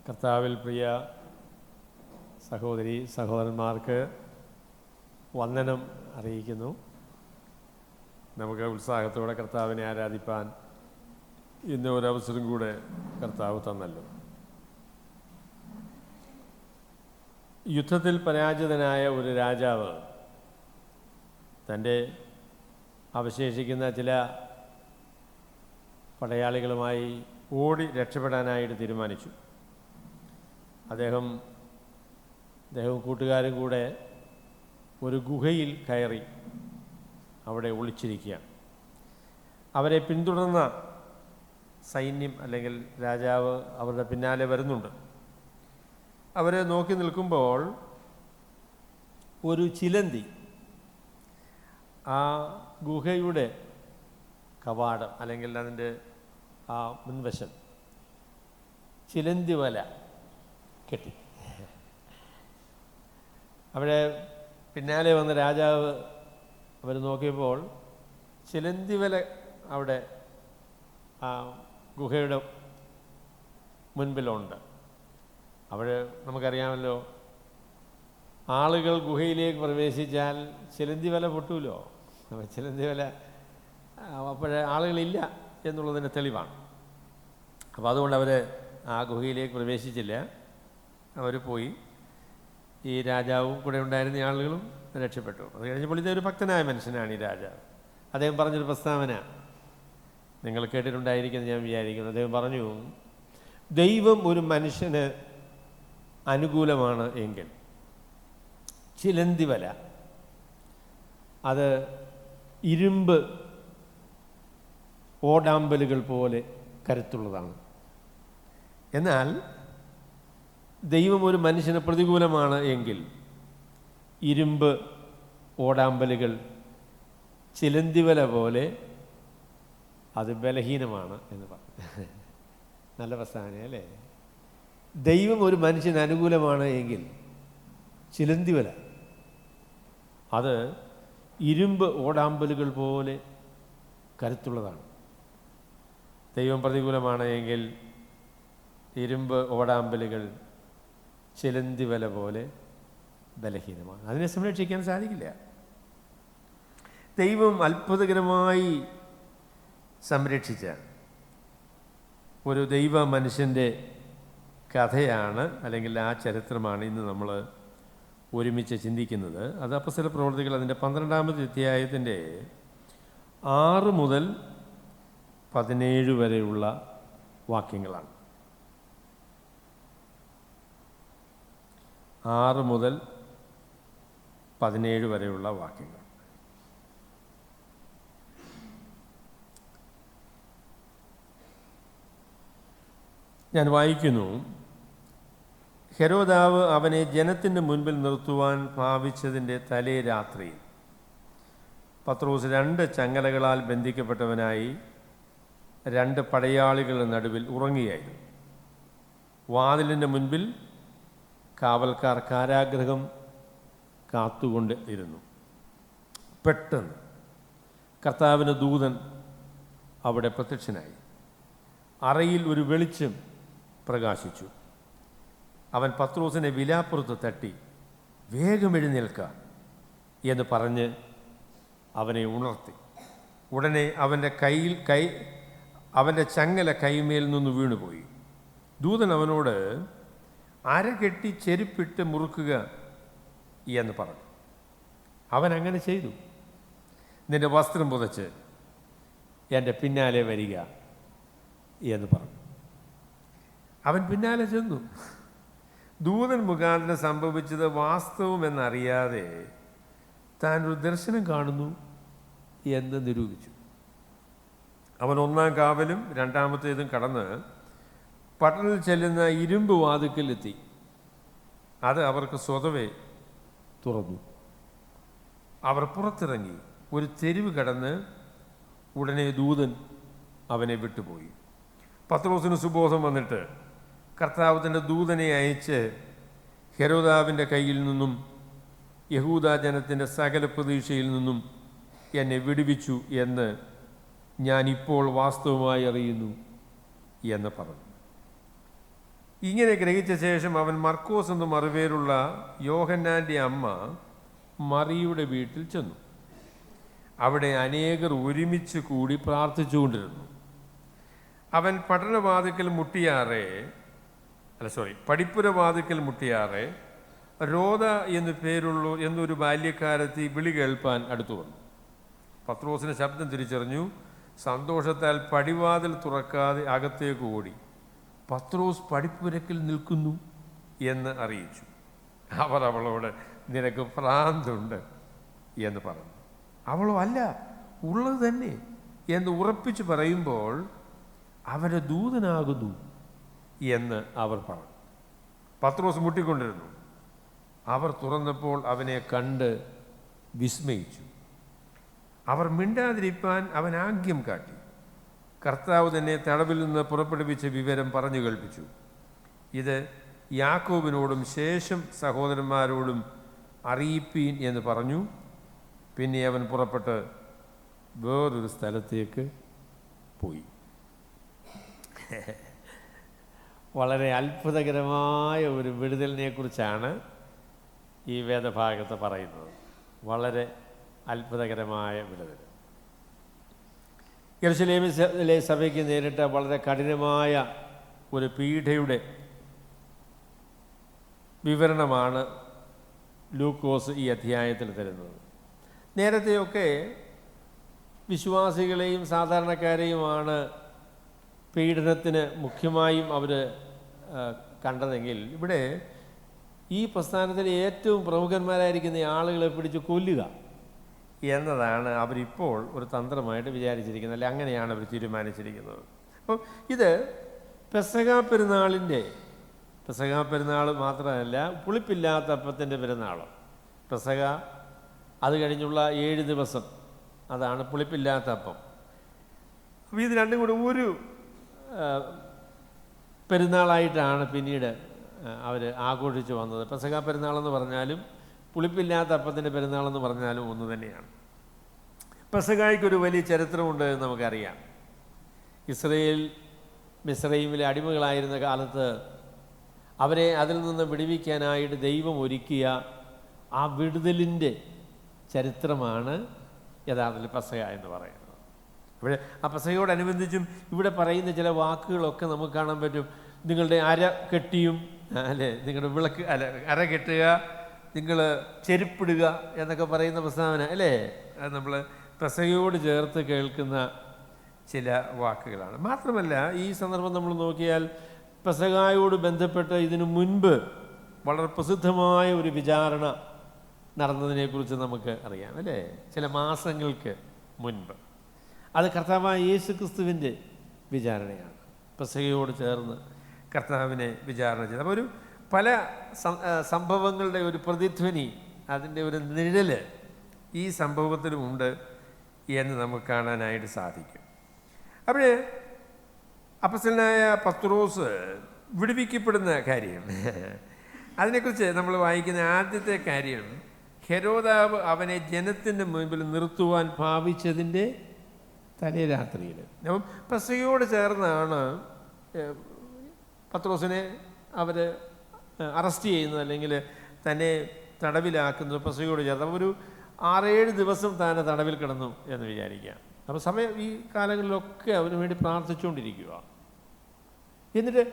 കർത്താവിൽ പ്രിയ സഹോദരി സഹോദരന്മാർക്ക് വന്ദനം അറിയിക്കുന്നു. നമുക്ക് ഉത്സാഹത്തോടെ കർത്താവിനെ ആരാധിപ്പാൻ ഇന്ന് ഒരവസരം കൂടെ കർത്താവ് തന്നല്ലോ. യുദ്ധത്തിൽ പരാജിതനായ ഒരു രാജാവ് തൻ്റെ അവശേഷിക്കുന്ന ചില പടയാളികളുമായി ഓടി രക്ഷപ്പെടാനായിട്ട് തീരുമാനിച്ചു. അദ്ദേഹവും കൂട്ടുകാരും കൂടെ ഒരു ഗുഹയിൽ കയറി അവിടെ ഒളിച്ചിരിക്കുകയാണ്. അവരെ പിന്തുടർന്ന സൈന്യം അല്ലെങ്കിൽ രാജാവ് അവരുടെ പിന്നാലെ വരുന്നുണ്ട്. അവരെ നോക്കി നിൽക്കുമ്പോൾ ഒരു ചിലന്തി ആ ഗുഹയുടെ കവാടം അല്ലെങ്കിൽ അതിൻ്റെ ആ മുൻവശം ചിലന്തി വല കെട്ടി. അവിടെ പിന്നാലെ വന്ന രാജാവ് അവർ നോക്കിയപ്പോൾ ചിലന്തി വല അവിടെ ആ ഗുഹയുടെ മുൻപിലുണ്ട്. അവിടെ നമുക്കറിയാമല്ലോ, ആളുകൾ ഗുഹയിലേക്ക് പ്രവേശിച്ചാൽ ചിലന്തി വല പൊട്ടുമല്ലോ. ചിലന്തി വല അപ്പോഴേ ആളുകളില്ല എന്നുള്ളതിൻ്റെ തെളിവാണ്. അപ്പോൾ അതുകൊണ്ട് അവർ ആ ഗുഹയിലേക്ക് പ്രവേശിച്ചില്ല. അവർ പോയി. ഈ രാജാവും കൂടെ ഉണ്ടായിരുന്ന ആളുകളും രക്ഷപ്പെട്ടു. അത് കഴിഞ്ഞപ്പോൾ ഇതൊരു ഭക്തനായ മനുഷ്യനാണ് ഈ രാജാവ്. അദ്ദേഹം പറഞ്ഞൊരു പ്രസ്താവന നിങ്ങൾ കേട്ടിട്ടുണ്ടായിരിക്കുമെന്ന് ഞാൻ വിചാരിക്കുന്നു. അദ്ദേഹം പറഞ്ഞു, ദൈവം ഒരു മനുഷ്യന് അനുകൂലമാണ് എങ്കിൽ ചിലന്തി വല അത് ഇരുമ്പ് ഓടാമ്പലുകൾ പോലെ കരുത്തുള്ളതാണ്. എന്നാൽ ദൈവം ഒരു മനുഷ്യന് പ്രതികൂലമാണ് എങ്കിൽ ഇരുമ്പ് ഓടാമ്പലുകൾ ചിലന്തിവല പോലെ അത് ബലഹീനമാണ് എന്ന് പറഞ്ഞു. നല്ല പ്രസ്താവനയല്ലേ? ദൈവം ഒരു മനുഷ്യന് അനുകൂലമാണ് എങ്കിൽ ചിലന്തിവല അത് ഇരുമ്പ് ഓടാമ്പലുകൾ പോലെ കരുത്തുള്ളതാണ്. ദൈവം പ്രതികൂലമാണ് എങ്കിൽ ഇരുമ്പ് ഓടാമ്പലുകൾ ചിലന്തിവല പോലെ ബലഹീനമാണ്. അതിനെ സംരക്ഷിക്കാൻ സാധിക്കില്ല. ദൈവം അത്ഭുതകരമായി സംരക്ഷിച്ച ഒരു ദൈവ മനുഷ്യൻ്റെ കഥയാണ് അല്ലെങ്കിൽ ആ ചരിത്രമാണ് ഇന്ന് നമ്മൾ ഒരുമിച്ച് ചിന്തിക്കുന്നത്. അത് അപ്പോസ്തലപ്രവൃത്തികൾ അതിൻ്റെ 12-ാമത്തെ അധ്യായത്തിൻ്റെ 6 മുതൽ 17 വരെയുള്ള വാക്യങ്ങളാണ്. 6 മുതൽ 17 വരെയുള്ള വാക്യങ്ങൾ. ഞാൻ വായിക്കുന്നു. ഹെരോദാവ് അവനെ ജനത്തിൻ്റെ മുൻപിൽ നിർത്തുവാൻ ഭാവിച്ചതിൻ്റെ തലേ രാത്രിയിൽ പത്രോസ് 2 ചങ്ങലകളാൽ ബന്ധിക്കപ്പെട്ടവനായി 2 പടയാളികളുടെ നടുവിൽ ഉറങ്ങിയായിരുന്നു. വാതിലിൻ്റെ മുൻപിൽ കാവൽക്കാർ കാരാഗൃഹം കാത്തുകൊണ്ട് ഇരുന്നു. പെട്ടെന്ന് കർത്താവിൻ്റെ ദൂതൻ അവിടെ പ്രത്യക്ഷനായി. അറയിൽ ഒരു വെളിച്ചം പ്രകാശിച്ചു. അവൻ പത്രോസിനെ വിലാപ്പുറത്ത് തട്ടി, വേഗം എഴുന്നേൽക്ക എന്ന് പറഞ്ഞ് അവനെ ഉണർത്തി. ഉടനെ അവൻ്റെ ചങ്ങല കൈമേൽ നിന്ന് വീണുപോയി. ദൂതൻ അവനോട് അര കെട്ടി ചെരുപ്പിട്ട് മുറുക്കുക എന്ന് പറഞ്ഞു. അവൻ അങ്ങനെ ചെയ്തു. നിന്റെ വസ്ത്രം പുതച്ച് എൻ്റെ പിന്നാലെ വരിക എന്ന് പറഞ്ഞു. അവൻ പിന്നാലെ ചെന്നു. ദൂതൻ മുഖാന്തരം സംഭവിച്ചത് വാസ്തവമെന്നറിയാതെ താൻ ഒരു ദർശനം കാണുന്നു എന്ന് നിരൂപിച്ചു. അവൻ 1-ാം കാവലും 2-ാമത്തേതും കടന്ന് പട്ടണത്തിൽ ചെല്ലുന്ന ഇരുമ്പ് വാതിൽക്കലെത്തി. അത് അവർക്ക് സ്വതവേ തുറന്നു. അവർ പുറത്തിറങ്ങി ഒരു തെരുവ് കടന്ന് ഉടനെ ദൂതൻ അവനെ വിട്ടുപോയി. പത്രോസിന് സുബോധം വന്നിട്ട് കർത്താവ് തൻ്റെ ദൂതനെ അയച്ച് ഹെരോദാവിൻ്റെ കയ്യിൽ നിന്നും യഹൂദാ ജനത്തിൻ്റെ സകല പ്രതീക്ഷയിൽ നിന്നും എന്നെ വിടുവിച്ചു എന്ന് ഞാനിപ്പോൾ വാസ്തവമായി അറിയുന്നു എന്ന് പറഞ്ഞു. ഇങ്ങനെ ഗ്രഹിച്ച ശേഷം അവൻ മർക്കോസ് എന്ന് മറുപേരുള്ള യോഹന്നാൻ്റെ അമ്മ മറിയുടെ വീട്ടിൽ ചെന്നു. അവിടെ അനേകർ ഒരുമിച്ച് കൂടി പ്രാർത്ഥിച്ചുകൊണ്ടിരുന്നു. അവൻ പടിപ്പുരവാതിക്കൽ മുട്ടിയാറെ രോദ എന്നൊരു ബാല്യക്കാരത്തി വിളി കേൾപ്പാൻ അടുത്തു വന്നു. പത്രോസിൻ്റെ ശബ്ദം തിരിച്ചറിഞ്ഞു. സന്തോഷത്താൽ പടിവാതിൽ തുറക്കാതെ അകത്തേക്ക് ഓടി പത്രോസ് പടിപ്പുരക്കിൽ നിൽക്കുന്നു എന്ന് അറിയിച്ചു. അവർ അവളോട് നിനക്ക് ഭ്രാന്തുണ്ട് എന്ന് പറഞ്ഞു. അവളോ അല്ല, ഉള്ളത് തന്നെ എന്ന് ഉറപ്പിച്ച് പറയുമ്പോൾ അവൻ്റെ ദൂതനാകുന്നു എന്ന് അവർ പറഞ്ഞു. പത്രോസ് മുട്ടിക്കൊണ്ടിരുന്നു. അവർ തുറന്നപ്പോൾ അവനെ കണ്ട് വിസ്മയിച്ചു. അവർ മിണ്ടാതിരിപ്പാൻ അവൻ ആംഗ്യം കാട്ടി. കർത്താവ് തന്നെ തടവിൽ നിന്ന് പുറപ്പെടുവിച്ച വിവരം പറഞ്ഞു കേൾപ്പിച്ചു. ഇത് യാക്കോബിനോടും ശേഷം സഹോദരന്മാരോടും അറിയിപ്പീൻ എന്ന് പറഞ്ഞു. പിന്നെ അവൻ പുറപ്പെട്ട് വേറൊരു സ്ഥലത്തേക്ക് പോയി. വളരെ അത്ഭുതകരമായ ഒരു വിടുതലിനെ കുറിച്ചാണ് ഈ വേദഭാഗത്ത് പറയുന്നത്. വളരെ അത്ഭുതകരമായ വിടുതൽ. യെരുശലേമിലെ സഭയ്ക്ക് നേരിട്ട വളരെ കഠിനമായ ഒരു പീഡയുടെ വിവരണമാണ് ലൂക്കോസ് ഈ അധ്യായത്തിൽ തരുന്നത്. നേരത്തെയൊക്കെ വിശ്വാസികളെയും സാധാരണക്കാരെയുമാണ് പീഡനത്തിന് മുഖ്യമായും അവർ കണ്ടതെങ്കിൽ ഇവിടെ ഈ പ്രസ്ഥാനത്തിലെ ഏറ്റവും പ്രമുഖന്മാരായിരിക്കുന്ന ആളുകളെ പിടിച്ച് കൊല്ലുക എന്നതാണ് അവരിപ്പോൾ ഒരു തന്ത്രമായിട്ട് വിചാരിച്ചിരിക്കുന്നത്. അല്ലെ, അങ്ങനെയാണ് അവർ തീരുമാനിച്ചിരിക്കുന്നത്. അപ്പോൾ ഇത് പെസഹ പെരുന്നാൾ മാത്രമല്ല, പുളിപ്പില്ലാത്ത അപ്പത്തിൻ്റെ പെരുന്നാളും. പെസഹ അത് കഴിഞ്ഞുള്ള 7 ദിവസം അതാണ് പുളിപ്പില്ലാത്ത അപ്പം. അപ്പോൾ ഇത് രണ്ടും കൂടി ഒരു പെരുന്നാളായിട്ടാണ് പിന്നീട് അവർ ആഘോഷിച്ച് വന്നത്. പെസഹ പെരുന്നാളെന്ന് പറഞ്ഞാലും പുളിപ്പില്ലാത്ത അപ്പത്തിൻ്റെ പെരുന്നാളെന്ന് പറഞ്ഞാലും ഒന്ന് തന്നെയാണ്. പെസഹായ്ക്കൊരു വലിയ ചരിത്രമുണ്ട് എന്ന് നമുക്കറിയാം. മിസ്രൈമിലെ അടിമകളായിരുന്ന കാലത്ത് അവരെ അതിൽ നിന്ന് വിടുവിക്കാനായിട്ട് ദൈവം ഒരുക്കിയ ആ വിടുതലിൻ്റെ ചരിത്രമാണ് യഥാർത്ഥത്തിൽ പെസഹ എന്ന് പറയുന്നത്. ഇവിടെ ആ പെസഹയോടനുബന്ധിച്ചും ഇവിടെ പറയുന്ന ചില വാക്കുകളൊക്കെ നമുക്ക് കാണാൻ പറ്റും. നിങ്ങളുടെ അര കെട്ടിയും, അല്ലേ, നിങ്ങളുടെ വിളക്ക് അര കെട്ടുക, നിങ്ങൾ ചെരുപ്പിടുക എന്നൊക്കെ പറയുന്ന പ്രസ്താവന, അല്ലേ, അത് നമ്മൾ പെസഹയോട് ചേർത്ത് കേൾക്കുന്ന ചില വാക്കുകളാണ്. മാത്രമല്ല ഈ സന്ദർഭം നമ്മൾ നോക്കിയാൽ പെസഹായോട് ബന്ധപ്പെട്ട് ഇതിനു മുൻപ് വളരെ പ്രസിദ്ധമായ ഒരു വിചാരണ നടന്നതിനെക്കുറിച്ച് നമുക്ക് അറിയാം, അല്ലേ, ചില മാസങ്ങൾക്ക് മുൻപ്. അത് കർത്താവായ യേശു ക്രിസ്തുവിൻ്റെ വിചാരണയാണ്. പെസഹയോട് ചേർന്ന് കർത്താവിനെ വിചാരണ ചെയ്ത്. അപ്പോൾ പല സംഭവങ്ങളുടെ ഒരു പ്രതിധ്വനി, അതിൻ്റെ ഒരു നിഴല് ഈ സംഭവത്തിലുമുണ്ട് എന്ന് നമുക്ക് കാണാനായിട്ട് സാധിക്കും. അപ്പോൾ അപ്പോസ്തലനായ പത്രോസ് വിടുവിക്കപ്പെടുന്ന കാര്യം, അതിനെക്കുറിച്ച് നമ്മൾ വായിക്കുന്ന ആദ്യത്തെ കാര്യം, ഹെരോദാവ് അവനെ ജനത്തിൻ്റെ മുൻപിൽ നിർത്തുവാൻ ഭാവിച്ചതിൻ്റെ തലേ രാത്രിയിൽ. അപ്പം പെസഹയോട് ചേർന്നാണ് പത്രോസിനെ അവർ അറസ്റ്റ് ചെയ്യുന്നത്, അല്ലെങ്കിൽ തന്നെ തടവിലാക്കുന്നത് പെസഹയോട് ചേർന്ന്. അപ്പോൾ ഒരു 6-7 ദിവസം താൻ തടവിൽ കിടന്നു എന്ന് വിചാരിക്കാം. അപ്പോൾ ഈ കാലങ്ങളിലൊക്കെ അവന് വേണ്ടി പ്രാർത്ഥിച്ചുകൊണ്ടിരിക്കുക. എന്നിട്ട്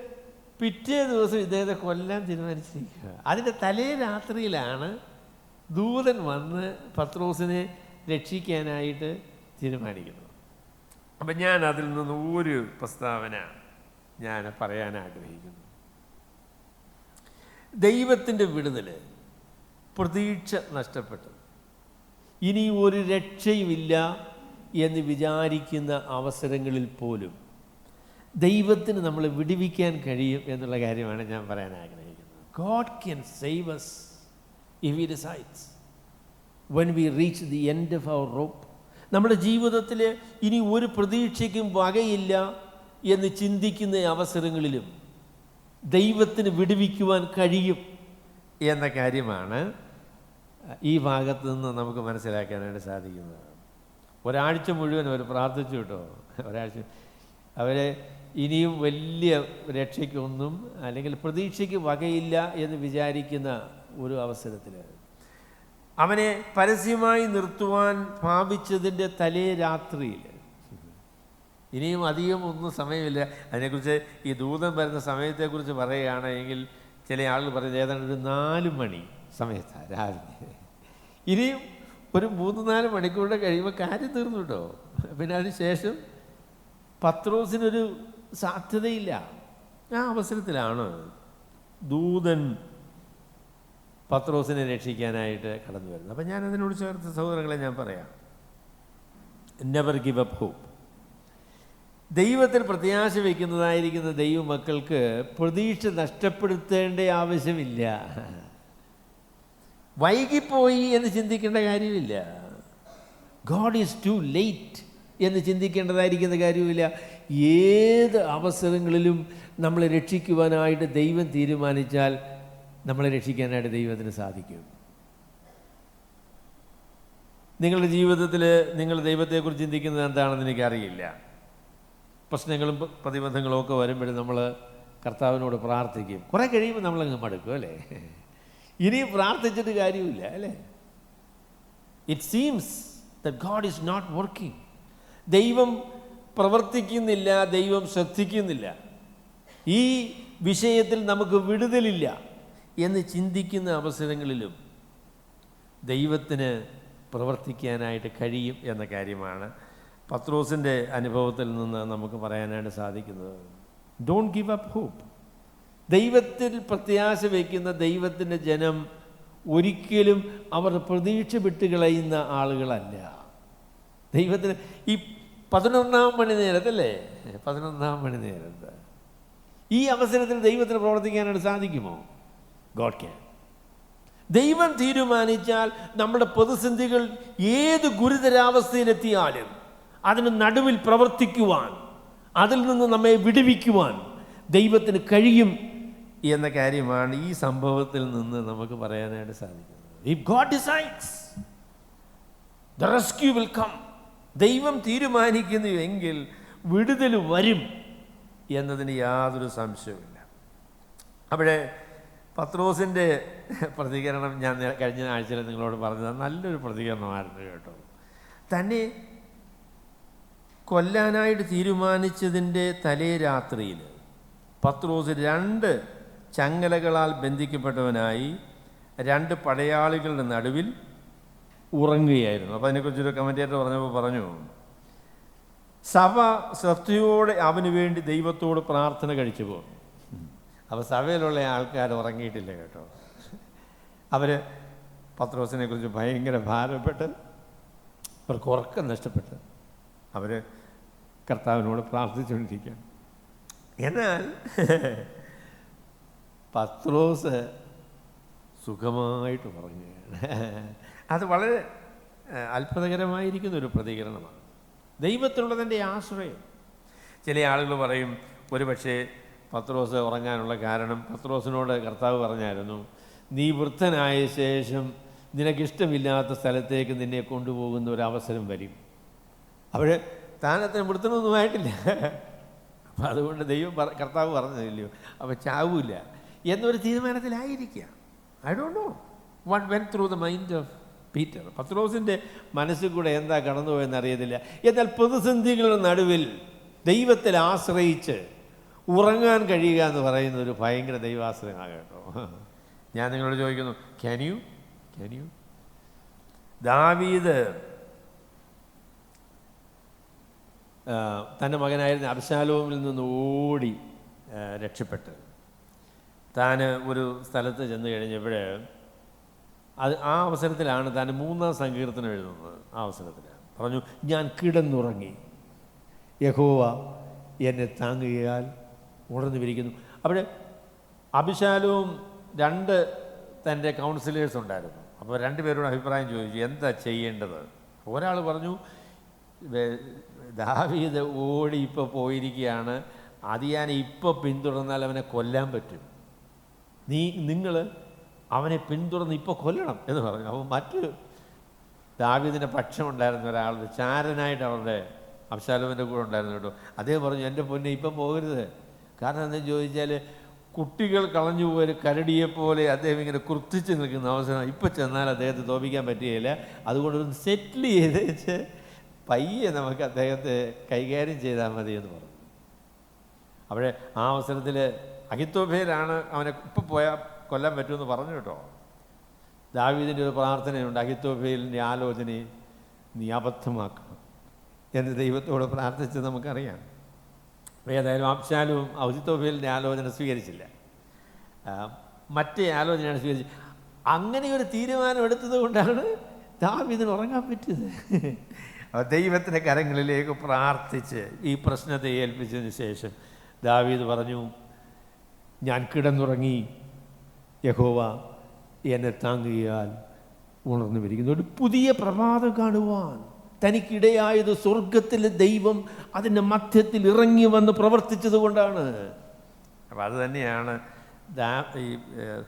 പിറ്റേ ദിവസം ഇദ്ദേഹത്തെ കൊല്ലാൻ തീരുമാനിച്ചിരിക്കുക. അതിൻ്റെ തലേ രാത്രിയിലാണ് ദൂതൻ വന്ന് പത്രോസിനെ രക്ഷിക്കാനായിട്ട് തീരുമാനിക്കുന്നത്. അപ്പം ഞാൻ അതിൽ നിന്ന് ഒരു പ്രസ്താവന ഞാൻ പറയാൻ ആഗ്രഹിക്കുന്നു. ദൈവത്തിൻ്റെ വിടുതൽ പ്രതീക്ഷ നഷ്ടപ്പെട്ടു, ഇനി ഒരു രക്ഷയുമില്ല എന്ന് വിചാരിക്കുന്ന അവസരങ്ങളിൽ പോലും ദൈവത്തിന് നമ്മളെ വിടുവിക്കാൻ കഴിയും എന്നുള്ള കാര്യമാണ് ഞാൻ പറയാൻ ആഗ്രഹിക്കുന്നത്. God can save us if he decides, when we reach the end of our rope. നമ്മുടെ ജീവിതത്തിൽ ഇനി ഒരു പ്രതീക്ഷയ്ക്കും വകയില്ല എന്ന് ചിന്തിക്കുന്ന അവസരങ്ങളിലും ദൈവത്തിന് വിടുവിക്കുവാൻ കഴിയും എന്ന കാര്യമാണ് ഈ ഭാഗത്ത് നിന്ന് നമുക്ക് മനസ്സിലാക്കാനായിട്ട് സാധിക്കുന്നത്. ഒരാഴ്ച മുഴുവൻ അവർ പ്രാർത്ഥിച്ചു കേട്ടോ. ഒരാഴ്ച അവരെ ഇനിയും വലിയ രക്ഷയ്ക്കൊന്നും അല്ലെങ്കിൽ പ്രതീക്ഷയ്ക്ക് വകയില്ല എന്ന് വിചാരിക്കുന്ന ഒരു അവസരത്തിൽ അവനെ പരസ്യമായി നിർത്തുവാൻ ഭാവിച്ചതിൻ്റെ തലേ രാത്രിയിൽ, ഇനിയും അധികം ഒന്നും സമയമില്ല, അതിനെക്കുറിച്ച് ഈ ദൂതൻ വരുന്ന സമയത്തെക്കുറിച്ച് പറയുകയാണെങ്കിൽ ചില ആളുകൾ പറയുന്നത് ഏതാണ്ട് ഒരു 4 മണി സമയത്താണ് രാവിലെ. ഇനിയും ഒരു 3-4 മണിക്കൂറുടെ കഴിയുമ്പോൾ കാര്യം തീർന്നു കേട്ടോ. പിന്നെ അതിന് ശേഷം പത്രോസിനൊരു സാധ്യതയില്ല. ആ അവസരത്തിലാണ് ദൂതൻ പത്രോസിനെ രക്ഷിക്കാനായിട്ട് കടന്നു വരുന്നത്. അപ്പം ഞാൻ അതിനോട് ചേർത്ത് സഹോദരങ്ങളെ ഞാൻ പറയാം, നെവർ ഗിവ് അപ്പ് ഹോപ്പ്. ദൈവത്തിൽ പ്രത്യാശ വയ്ക്കുന്നതായിരിക്കുന്ന ദൈവമക്കൾക്ക് പ്രതീക്ഷ നഷ്ടപ്പെടുത്തേണ്ട ആവശ്യമില്ല. വൈകിപ്പോയി എന്ന് ചിന്തിക്കേണ്ട കാര്യമില്ല. ഗോഡ് ഈസ് ടു ലേറ്റ് എന്ന് ചിന്തിക്കേണ്ടതായിരിക്കുന്ന കാര്യമില്ല. ഏത് അവസരങ്ങളിലും നമ്മളെ രക്ഷിക്കുവാനായിട്ട് ദൈവം തീരുമാനിച്ചാൽ നമ്മളെ രക്ഷിക്കാനായിട്ട് ദൈവത്തിന് സാധിക്കും. നിങ്ങളുടെ ജീവിതത്തിൽ നിങ്ങൾ ദൈവത്തെക്കുറിച്ച് ചിന്തിക്കുന്നത് എന്താണെന്ന് എനിക്കറിയില്ല. പ്രശ്നങ്ങളും പ്രതിബന്ധങ്ങളും ഒക്കെ വരുമ്പോഴും നമ്മൾ കർത്താവിനോട് പ്രാർത്ഥിക്കും. കുറേ കഴിയുമ്പോൾ നമ്മളങ്ങ് മടുക്കും അല്ലേ? ഇനിയും പ്രാർത്ഥിച്ചിട്ട് കാര്യമില്ല അല്ലേ? It seems that God is not working. ദൈവം പ്രവർത്തിക്കുന്നില്ല, ദൈവം ശ്രദ്ധിക്കുന്നില്ല, ഈ വിഷയത്തിൽ നമുക്ക് വിടുതലില്ല എന്ന് ചിന്തിക്കുന്ന അവസരങ്ങളിലും ദൈവത്തിന് പ്രവർത്തിക്കാനായിട്ട് കഴിയും എന്ന കാര്യമാണ് പത്രോസിൻ്റെ അനുഭവത്തിൽ നിന്ന് നമുക്ക് പറയാനായിട്ട് സാധിക്കുന്നത്. Don't give up hope. ദൈവത്തിൽ പ്രത്യാശ വയ്ക്കുന്ന ദൈവത്തിൻ്റെ ജനം ഒരിക്കലും അവർ പ്രതീക്ഷ വിട്ടുകളയുന്ന ആളുകളല്ല. ദൈവത്തിന് ഈ 11-ാം മണി നേരത്തല്ലേ, 11-ാം മണി നേരത്ത് ഈ അവസരത്തിൽ ദൈവത്തിന് പ്രവർത്തിക്കാനായിട്ട് സാധിക്കുമോ? God can. ദൈവം തീരുമാനിച്ചാൽ നമ്മുടെ പ്രതിസന്ധികൾ ഏത് ഗുരുതരാവസ്ഥയിലെത്തിയാലും അതിന് നടുവിൽ പ്രവർത്തിക്കുവാൻ, അതിൽ നിന്ന് നമ്മെ വിടുവിക്കുവാൻ ദൈവത്തിന് കഴിയും എന്ന കാര്യമാണ് ഈ സംഭവത്തിൽ നിന്ന് നമുക്ക് പറയാനായിട്ട് സാധിക്കുന്നത്. If God decides the rescue will come. ദൈവം തീരുമാനിക്കുന്നുവെങ്കിൽ വിടുതൽ വരും എന്നതിന് യാതൊരു സംശയവുമില്ല. അവിടെ പത്രോസിൻ്റെ പ്രതികരണം ഞാൻ കഴിഞ്ഞ ആഴ്ചയിൽ നിങ്ങളോട് പറഞ്ഞത് നല്ലൊരു പ്രതികരണമായിരുന്നു കേട്ടോ. തന്നെ കൊല്ലാനായിട്ട് തീരുമാനിച്ചതിൻ്റെ തലേ രാത്രിയിൽ പത്രോസ് 2 ചങ്ങലകളാൽ ബന്ധിക്കപ്പെട്ടവനായി 2 പടയാളികളുടെ നടുവിൽ ഉറങ്ങുകയായിരുന്നു. അപ്പോൾ അതിനെക്കുറിച്ചൊരു കമൻറ്റേറ്റർ പറഞ്ഞപ്പോൾ പറഞ്ഞു, സഭ ശ്രദ്ധയോടെ അവന് വേണ്ടി ദൈവത്തോട് പ്രാർത്ഥന കഴിച്ചു പോകും. അപ്പോൾ സഭയിലുള്ള ആൾക്കാർ ഉറങ്ങിയിട്ടില്ല കേട്ടോ. അവർ പത്രോസിനെ കുറിച്ച് ഭയങ്കര ഭാരപ്പെട്ട് അവർക്ക് ഉറക്കം നഷ്ടപ്പെട്ട് അവർ കർത്താവിനോട് പ്രാർത്ഥിച്ചുകൊണ്ടിരിക്കുകയാണ്. എന്നാൽ പത്രോസ് സുഖമായിട്ട് ഉറങ്ങുകയാണ്. അത് വളരെ അത്ഭുതകരമായിരിക്കുന്ന ഒരു പ്രതികരണമാണ്. ദൈവത്തിലുള്ളതിൻ്റെ ആശ്രയം. ചില ആളുകൾ പറയും ഒരു പക്ഷേ പത്രോസ് ഉറങ്ങാനുള്ള കാരണം പത്രോസിനോട് കർത്താവ് പറഞ്ഞായിരുന്നു, നീ വൃദ്ധനായ ശേഷം നിനക്കിഷ്ടമില്ലാത്ത സ്ഥലത്തേക്ക് നിന്നെ കൊണ്ടുപോകുന്ന ഒരവസരം വരും. അപ്പോൾ താനത്തിന് വൃദ്ധനൊന്നുമായിട്ടില്ല, അപ്പം അതുകൊണ്ട് കർത്താവ് പറഞ്ഞതില്ലയോ അപ്പോൾ ചാവില്ല എന്നൊരു തീരുമാനത്തിലായിരിക്കുക. I don't know what went through the mind of Peter. പത്രോസിൻ്റെ മനസ്സിൽ കൂടെ എന്താ കടന്നുപോയെന്ന് അറിയത്തില്ല. എന്നാൽ പ്രതിസന്ധികളുടെ നടുവിൽ ദൈവത്തിൽ ആശ്രയിച്ച് ഉറങ്ങാൻ കഴിയുക എന്ന് പറയുന്ന ഒരു ഭയങ്കര ദൈവാശ്രയമാണ് കേട്ടോ. ഞാൻ നിങ്ങളോട് ചോദിക്കുന്നു, ക്യാൻ യു ദാവീദ് തൻ്റെ മകനായിരുന്ന അബ്ശാലോമിൽ നിന്ന് ഓടി രക്ഷപ്പെട്ട് താൻ ഒരു സ്ഥലത്ത് ചെന്ന് കഴിഞ്ഞപ്പോൾ ആ അവസരത്തിലാണ് താൻ 3-ാം സങ്കീർത്തനം എഴുതുന്നത്. ആ അവസരത്തിൽ പറഞ്ഞു, ഞാൻ കിടന്നുറങ്ങി, യഹോവ എന്നെ താങ്ങുകയാൽ ഉണർന്നുവിരിക്കുന്നു. അവിടെ അബ്ശാലോം 2 തൻ്റെ കൗൺസിലേഴ്സ് ഉണ്ടായിരുന്നു. അപ്പോൾ 2 പേരോട് അഭിപ്രായം ചോദിച്ചു, എന്താ ചെയ്യേണ്ടത്? ഒരാൾ പറഞ്ഞു, ദാവീദ് ഓടി ഇപ്പോൾ പോയിരിക്കുകയാണ്, അത് ഞാൻ ഇപ്പോൾ പിന്തുടർന്നാൽ അവനെ കൊല്ലാൻ പറ്റും, നിങ്ങൾ അവനെ പിന്തുടർന്ന് ഇപ്പോൾ കൊല്ലണം എന്ന് പറഞ്ഞു. അപ്പോൾ മറ്റ് ദാവീദിൻ്റെ പക്ഷമുണ്ടായിരുന്ന ഒരാൾ ചാരനായിട്ട് അവരുടെ അബ്ശാലോമിൻ്റെ കൂടെ ഉണ്ടായിരുന്നു കേട്ടോ. അദ്ദേഹം പറഞ്ഞു, എൻ്റെ പൊന്നെ ഇപ്പം പോകരുത്. കാരണം എന്താണെന്ന് ചോദിച്ചാൽ കുട്ടികൾ കളഞ്ഞു പോയൊരു കരടിയെപ്പോലെ അദ്ദേഹം ഇങ്ങനെ കുർത്തിച്ച് നിൽക്കുന്ന അവസരം. ഇപ്പം ചെന്നാൽ അദ്ദേഹത്തെ തോൽപ്പിക്കാൻ പറ്റുകയില്ല. അതുകൊണ്ടൊന്ന് സെറ്റിൽ ചെയ്ത് വെച്ച് പയ്യെ നമുക്ക് അദ്ദേഹത്തെ കൈകാര്യം ചെയ്താൽ മതി എന്ന് പറഞ്ഞു. അവിടെ ആ അവസരത്തിൽ അഹിത്തോഫേലാണ് അവനെ ഇപ്പം പോയാൽ കൊല്ലാൻ പറ്റുമെന്ന് പറഞ്ഞു കേട്ടോ. ദാവീദിൻ്റെ ഒരു പ്രാർത്ഥനയുണ്ട്, അഹിത്തോഫേലിൻ്റെ ആലോചനയെ നീ അബദ്ധമാക്കണം എന്ന് ദൈവത്തോട് പ്രാർത്ഥിച്ച് നമുക്കറിയാം. ഏതായാലും അബ്ശാലോം അഹിത്തോഫേലിൻ്റെ ആലോചന സ്വീകരിച്ചില്ല, മറ്റേ ആലോചനയാണ് സ്വീകരിച്ചത്. അങ്ങനെ ഒരു തീരുമാനം എടുത്തത് കൊണ്ടാണ് ദാവീദിന് ഉറങ്ങാൻ പറ്റിയത്. ദൈവത്തിൻ്റെ കരങ്ങളിലേക്ക് പ്രാർത്ഥിച്ച് ഈ പ്രശ്നത്തെ ഏൽപ്പിച്ചതിന് ശേഷം ദാവീദ് പറഞ്ഞു, ഞാൻ കിടന്നുറങ്ങി, യഹോവ എന്നെ താങ്ങിയാൽ ഉണർന്നു വരിക്കുന്നു. ഒരു പുതിയ പ്രഭാതം കാണുവാൻ തനിക്കിടയായത് സ്വർഗത്തിലെ ദൈവം അതിൻ്റെ മധ്യത്തിൽ ഇറങ്ങി വന്ന് പ്രവർത്തിച്ചത് കൊണ്ടാണ്. അപ്പം അത് തന്നെയാണ് ഈ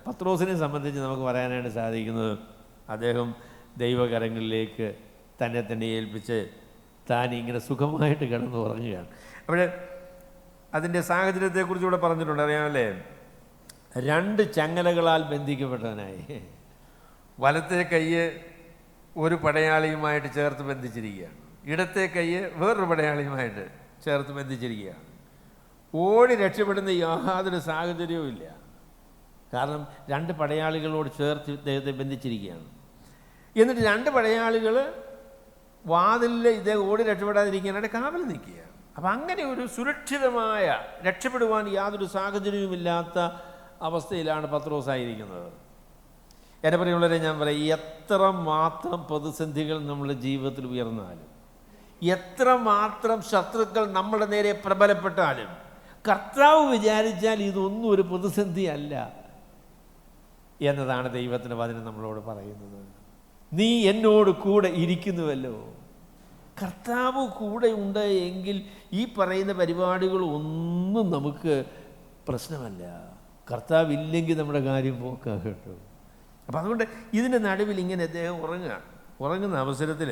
പത്രോസിനെ സംബന്ധിച്ച് നമുക്ക് പറയാനായിട്ട് സാധിക്കുന്നത്. അദ്ദേഹം ദൈവകരങ്ങളിലേക്ക് തന്നെ ഏൽപ്പിച്ച് താൻ ഇങ്ങനെ സുഖമായിട്ട് കിടന്ന് ഉറങ്ങുകയാണ്. അവിടെ അതിൻ്റെ സാഹചര്യത്തെക്കുറിച്ചുകൂടെ പറഞ്ഞിട്ടുണ്ട്, അറിയാമല്ലേ? 2 ചങ്ങലകളാൽ ബന്ധിക്കപ്പെട്ടവനായി. വലത്തെ കയ്യ് ഒരു പടയാളിയുമായിട്ട് ചേർത്ത് ബന്ധിച്ചിരിക്കുകയാണ്, ഇടത്തെ കയ്യ് വേറൊരു പടയാളിയുമായിട്ട് ചേർത്ത് ബന്ധിച്ചിരിക്കുകയാണ്. ഓടി രക്ഷപ്പെടുന്ന യാതൊരു സാഹചര്യവും ഇല്ല. കാരണം 2 പടയാളികളോട് ചേർത്ത് ഇദ്ദേഹത്തെ ബന്ധിച്ചിരിക്കുകയാണ്. എന്നിട്ട് 2 പടയാളികൾ വാതിലിൽ ഇദ്ദേഹം ഓടി രക്ഷപ്പെടാതിരിക്കാനായിട്ട് കാവൽ നിൽക്കുകയാണ്. അപ്പം അങ്ങനെ ഒരു സുരക്ഷിതമായ രക്ഷപ്പെടുവാൻ യാതൊരു സാഹചര്യവുമില്ലാത്ത അവസ്ഥയിലാണ് പത്രോസായിരിക്കുന്നത്. എൻ്റെ പ്രിയമുള്ളവരെ, ഞാൻ പറയും, എത്രമാത്രം പ്രതിസന്ധികൾ നമ്മുടെ ജീവിതത്തിൽ ഉയർന്നാലും, എത്രമാത്രം ശത്രുക്കൾ നമ്മുടെ നേരെ പ്രബലപ്പെട്ടാലും, കർത്താവ് വിചാരിച്ചാൽ ഇതൊന്നും ഒരു പ്രതിസന്ധി അല്ല എന്നതാണ് ദൈവത്തിൻ്റെ വചനം നമ്മളോട് പറയുന്നത്. നീ എന്നോട് കൂടെ ഇരിക്കുന്നുവല്ലോ. കർത്താവ് കൂടെ ഉണ്ട് എങ്കിൽ ഈ പറയുന്ന പരിപാടികളൊന്നും നമുക്ക് പ്രശ്നമല്ല. കർത്താവ് ഇല്ലെങ്കിൽ നമ്മുടെ കാര്യം പോക്കാ കേട്ടോ. അപ്പം അതുകൊണ്ട് ഇതിൻ്റെ നടുവിൽ ഇങ്ങനെ അദ്ദേഹം ഉറങ്ങുന്ന അവസരത്തിൽ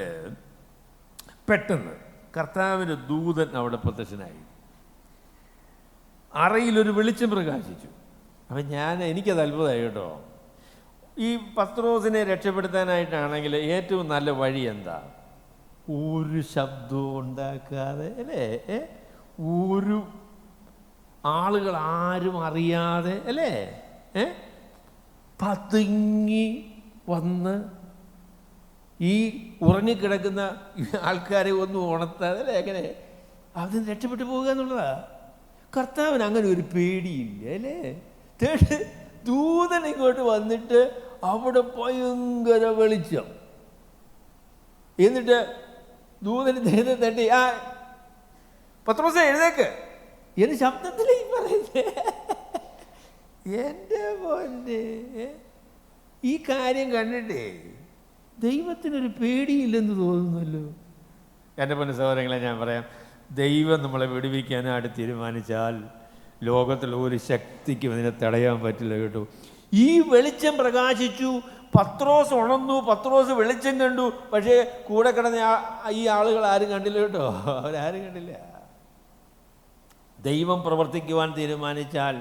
പെട്ടെന്ന് കർത്താവിൻ്റെ ദൂതൻ അവിടെ പ്രത്യക്ഷനായി. അറയിലൊരു വെളിച്ചം പ്രകാശിച്ചു. അപ്പം എനിക്കത് അത്ഭുതമായി കേട്ടോ. ഈ പത്രോസിനെ രക്ഷപ്പെടുത്താനായിട്ടാണെങ്കിൽ ഏറ്റവും നല്ല വഴി എന്താ? ഒരു ശബ്ദവും ഉണ്ടാക്കാതെ, അല്ലേ? ഒരു ആളുകൾ ആരും അറിയാതെ, അല്ലേ? പതുങ്ങി വന്ന് ഈ ഉറങ്ങിക്കിടക്കുന്ന ആൾക്കാരെ ഒന്നും ഉണർത്താതെ, അല്ലേ? എങ്ങനെ അതിന് രക്ഷപ്പെട്ടു പോകുക എന്നുള്ളതാ. കർത്താവിന് അങ്ങനെ ഒരു പേടിയില്ല, അല്ലേ? ദൂതൻ ഇങ്ങോട്ട് വന്നിട്ട് അവിടെ ഭയങ്കര വെളിച്ചം. എന്നിട്ട് ദൂതന് ദേഹത്തെ തട്ടി, ആ പത്രോസേ എഴുന്നേക്ക് എന്ന് ശബ്ദത്തിലേക്ക് പറയുന്നേ. എൻ്റെ പൊന്നെ, ഈ കാര്യം കണ്ടിട്ടേ ദൈവത്തിനൊരു പേടിയില്ലെന്ന് തോന്നുന്നല്ലോ. എൻ്റെ പൊന്നെ സഹോദരങ്ങളെ, ഞാൻ പറയാം, ദൈവം നമ്മളെ വിടുവിക്കാനായിട്ട് തീരുമാനിച്ചാൽ ലോകത്തിൽ ഒരു ശക്തിക്കും അതിനെ തടയാൻ പറ്റില്ല കേട്ടോ. ഈ വെളിച്ചം പ്രകാശിച്ചു, പത്രോസ് ഉണർന്നു, പത്രോസ് വെളിച്ചം കണ്ടു. പക്ഷേ കൂടെ കിടന്ന ഈ ആളുകൾ ആരും കണ്ടില്ല കേട്ടോ, അവരാരും കണ്ടില്ല. ദൈവം പ്രവർത്തിക്കുവാൻ തീരുമാനിച്ചാൽ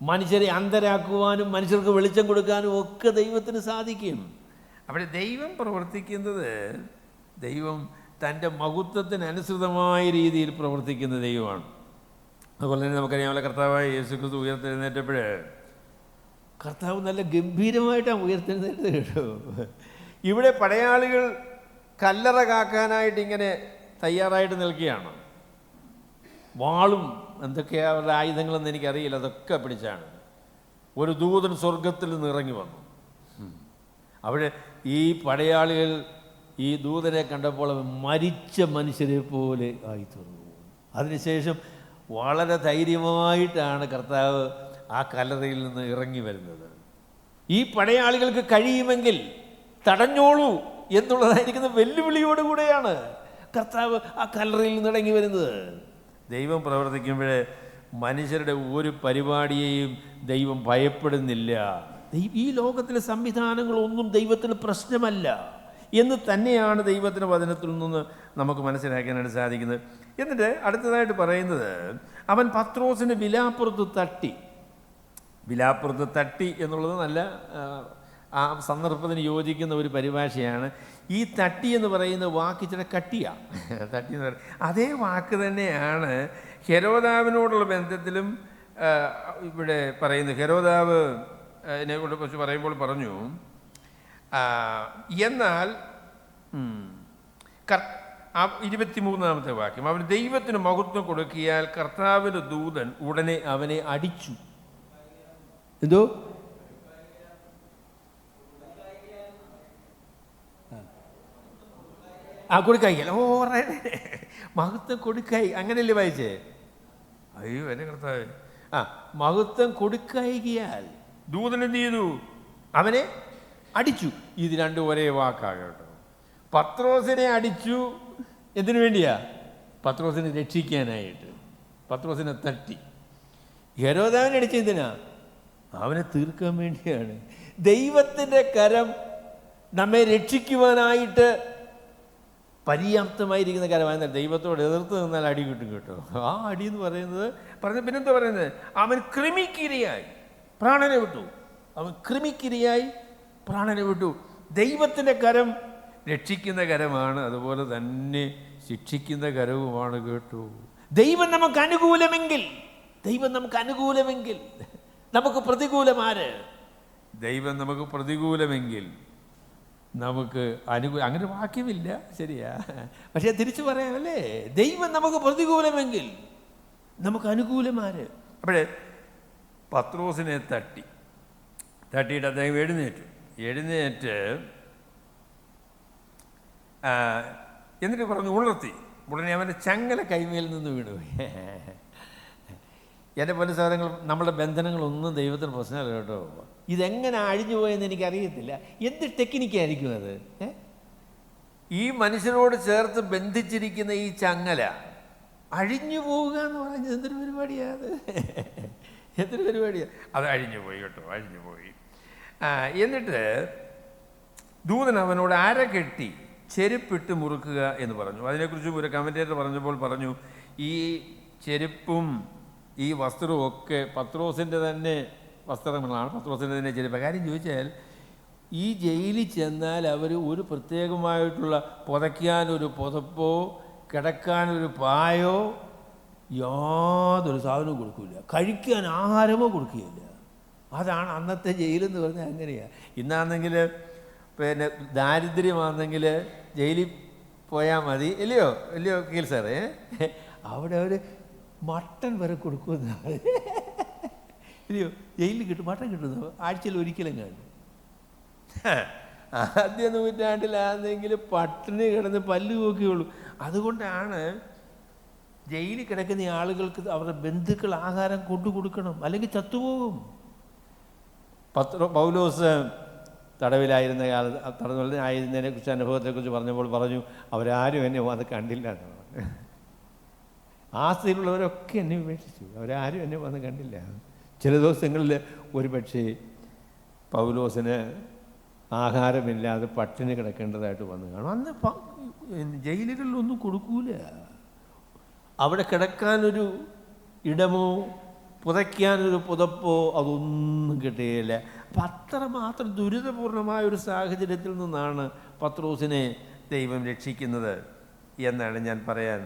മനുഷ്യരെ അന്ധരാക്കുവാനും മനുഷ്യർക്ക് വെളിച്ചം കൊടുക്കാനും ഒക്കെ ദൈവത്തിന് സാധിക്കും. അവിടെ ദൈവം പ്രവർത്തിക്കുന്നത്, ദൈവം തൻ്റെ മഹത്വത്തിനനുസൃതമായ രീതിയിൽ പ്രവർത്തിക്കുന്ന ദൈവമാണ്. അതുപോലെ തന്നെ നമുക്കറിയാമല്ലോ, കർത്താവായ യേശുക്രിസ്തു ഉയർത്തെഴുന്നേറ്റപ്പോൾ കർത്താവ് നല്ല ഗംഭീരമായിട്ടാണ് ഉയർത്തെഴുന്നേറ്റത് കേട്ടോ. ഇവിടെ പടയാളികൾ കല്ലറ കാക്കാനായിട്ട് ഇങ്ങനെ തയ്യാറായിട്ട് നിൽക്കുകയാണ്. വാളും എന്തൊക്കെയാണ് അവരുടെ ആയുധങ്ങളെന്ന് എനിക്കറിയില്ല, അതൊക്കെ പിടിച്ചാണ്. ഒരു ദൂതൻ സ്വർഗത്തിൽ നിന്ന് ഇറങ്ങി വന്നു. അവിടെ ഈ പടയാളികൾ ഈ ദൂതനെ കണ്ടപ്പോൾ മരിച്ച മനുഷ്യരെ പോലെ ആയിത്തീർന്നു. അതിനുശേഷം വളരെ ധൈര്യമായിട്ടാണ് കർത്താവ് ആ കല്ലറയിൽ നിന്ന് ഇറങ്ങി വരുന്നത്. ഈ പടയാളികൾക്ക് കഴിയുമെങ്കിൽ തടഞ്ഞോളൂ എന്നുള്ളതായിരിക്കുന്ന വെല്ലുവിളിയോടുകൂടെയാണ് കർത്താവ് ആ കല്ലറയിൽ നിന്ന് ഇറങ്ങി വരുന്നത്. ദൈവം പ്രവർത്തിക്കുമ്പോഴേ മനുഷ്യരുടെ ഒരു പരിപാടിയെയും ദൈവം ഭയപ്പെടുന്നില്ല. ഈ ലോകത്തിലെ സംവിധാനങ്ങളൊന്നും ദൈവത്തിന് പ്രശ്നമല്ല. എന്ന് തന്നെയാണ് ദൈവത്തിൻ്റെ വചനത്തിൽ നിന്ന് നമുക്ക് മനസ്സിലാക്കാനായിട്ട് സാധിക്കുന്നത്. എന്നിട്ട് അടുത്തതായിട്ട് പറയുന്നത്, അവൻ പത്രോസിന് വിലാപ്പുറത്ത് തട്ടി എന്നുള്ളത് നല്ല ആ സന്ദർഭത്തിന് യോജിക്കുന്ന ഒരു പരിഭാഷയാണ്. ഈ തട്ടി എന്ന് പറയുന്ന വാക്ക് ഇച്ചിരി കട്ടിയാണ്. തട്ടി എന്ന് പറയുന്നത് അതേ വാക്ക് തന്നെയാണ് ഹെരോദാവിനോടുള്ള ബന്ധത്തിലും ഇവിടെ പറയുന്നത്. ഹെരോദാവ് എന്നെക്കൊണ്ട് കുറിച്ച് പറയുമ്പോൾ പറഞ്ഞു, എന്നാൽ 23-ാമത്തെ വാക്യം, അവൻ ദൈവത്തിന് മഹത്വം കൊടുക്കിയാൽ കർത്താവിൻ്റെ ദൂതൻ ഉടനെ അവനെ അടിച്ചു. എന്തോ കൊടുക്കായിക്കല്ല. മഹത്വം കൊടുക്കായി, അങ്ങനെയല്ലേ വായിച്ചേ? അയ്യോ എന്നെ കർത്താവ്, മഹത്വം കൊടുക്കായികയാൽ ദൂതൻ എന്ത് ചെയ്തു? അവനെ അടിച്ചു. ഇത് രണ്ടും ഒരേ വാക്കാകട്ടോ. പത്രോസിനെ അടിച്ചു. എന്തിനു വേണ്ടിയാ? പത്രോസിനെ രക്ഷിക്കാനായിട്ട്. പത്രോസിനെ തട്ടി. ഹെരോദാവിനെ അടിച്ച എന്തിനാ? അവനെ തീർക്കാൻ വേണ്ടിയാണ്. ദൈവത്തിൻ്റെ കരം നമ്മെ രക്ഷിക്കുവാനായിട്ട് പര്യാപ്തമായിരിക്കുന്ന കരമായിരുന്നാൽ ദൈവത്തോട് എതിർത്ത് നിന്നാൽ അടി കിട്ടും കേട്ടോ. ആ അടി എന്ന് പറയുന്നത് പിന്നെന്താ പറയുന്നത്? അവൻ കൃമിക്കിരയായി പ്രാണനെ വിട്ടു. ദൈവത്തിൻ്റെ കരം രക്ഷിക്കുന്ന കരമാണ്, അതുപോലെ തന്നെ ശിക്ഷിക്കുന്ന കരവുമാണ് കേട്ടോ. ദൈവം നമുക്ക് അനുകൂലമെങ്കിൽ നമുക്ക് പ്രതികൂലമാര്? ദൈവം നമുക്ക് പ്രതികൂലമെങ്കിൽ നമുക്ക് അങ്ങനെ വാക്യമില്ല, ശരിയാ, പക്ഷെ തിരിച്ചു പറയാമല്ലേ? ദൈവം നമുക്ക് പ്രതികൂലമെങ്കിൽ നമുക്ക് അനുകൂലമാര്? അപ്പോഴേ പത്രോസിനെ തട്ടിയിട്ട് അദ്ദേഹം എഴുന്നേറ്റ് എന്നിട്ട് പറഞ്ഞു ഉണർത്തി. ഉടനെ അവൻ്റെ ചങ്ങല കൈമേൽ നിന്ന് വീണുപോയി. എൻ്റെ പല സാധനങ്ങൾ, നമ്മുടെ ബന്ധനങ്ങളൊന്നും ദൈവത്തിന് പ്രശ്നമല്ല കേട്ടോ. ഇതെങ്ങനെ അഴിഞ്ഞു പോയെന്ന് എനിക്കറിയത്തില്ല. എന്ത് ടെക്നിക്കായിരിക്കും അത്? ഈ മനുഷ്യരോട് ചേർത്ത് ബന്ധിച്ചിരിക്കുന്ന ഈ ചങ്ങല അഴിഞ്ഞു പോവുക എന്ന് പറഞ്ഞത് എന്തൊരു പരിപാടിയാണ്? അത് അഴിഞ്ഞു പോയി കേട്ടോ, അഴിഞ്ഞു പോയി. എന്നിട്ട് ദൂതൻ അവനോട് അര കെട്ടി ചെരുപ്പിട്ട് മുറുക്കുക എന്ന് പറഞ്ഞു. അതിനെക്കുറിച്ചും ഒരു കമൻറ്റേറ്റർ പറഞ്ഞപ്പോൾ പറഞ്ഞു, ഈ ചെരുപ്പും ഈ വസ്ത്രവും ഒക്കെ പത്രോസിൻ്റെ തന്നെ വസ്ത്രങ്ങളാണ്, പത്രോസിൻ്റെ തന്നെ ചെരുപ്പ്. കാര്യം ചോദിച്ചാൽ ഈ ജയിലിൽ ചെന്നാൽ അവർ ഒരു പ്രത്യേകമായിട്ടുള്ള പുതയ്ക്കാനൊരു പുതപ്പോ കിടക്കാനൊരു പായോ യാതൊരു സാധനവും കൊടുക്കില്ല, കഴിക്കാൻ ആഹാരമോ കൊടുക്കുകയില്ല. അതാണ് അന്നത്തെ ജയിലെന്ന് പറഞ്ഞാൽ. അങ്ങനെയാണ്. ഇന്നാണെങ്കിൽ പിന്നെ ദാരിദ്ര്യമാണെങ്കിൽ ജയിലിൽ പോയാൽ മതി, ഇല്ലയോ കീൽ സാറേ? അവിടെ അവർ മട്ടൻ വരെ കൊടുക്കുമെന്നാണ്, ഇല്ലയോ? ജയിലിൽ മട്ടൻ കിട്ടുന്നു ആഴ്ചയിൽ ഒരിക്കലും കാണും. ആദ്യ നൂറ്റാണ്ടിലാണെങ്കിൽ പട്ടിണി കിടന്ന് പല്ല് നോക്കിയുള്ളൂ. അതുകൊണ്ടാണ് ജയിലിൽ കിടക്കുന്ന ആളുകൾക്ക് അവരുടെ ബന്ധുക്കൾ ആഹാരം കൊണ്ടു കൊടുക്കണം, അല്ലെങ്കിൽ ചത്തുപോകും. പൗലോസ് തടവിലായിരുന്ന തടവിലായിരുന്നതിനെ കുറിച്ച് അനുഭവത്തെക്കുറിച്ച് പറഞ്ഞപ്പോൾ പറഞ്ഞു, അവരാരും എന്നെ വന്ന് കണ്ടില്ല എന്ന് പറഞ്ഞു. ആസ്തിയിലുള്ളവരൊക്കെ എന്നെ ഉപേക്ഷിച്ചു, അവരാരും എന്നെ വന്ന് കണ്ടില്ല. ചില ദിവസങ്ങളിൽ ഒരു പക്ഷേ പൗലോസിന് ആഹാരമില്ലാതെ പട്ടിണി കിടക്കേണ്ടതായിട്ട് വന്നു കാണും. അന്ന് ജയിലുകളിലൊന്നും കൊടുക്കൂല. അവിടെ കിടക്കാനൊരു ഇടമോ പുതയ്ക്കാനൊരു പുതപ്പോ അതൊന്നും കിട്ടുകയില്ല. അപ്പം അത്രമാത്രം ദുരിതപൂർണമായ ഒരു സാഹചര്യത്തിൽ നിന്നാണ് പത്രോസിനെ ദൈവം രക്ഷിക്കുന്നത് എന്നാണ് ഞാൻ പറയാൻ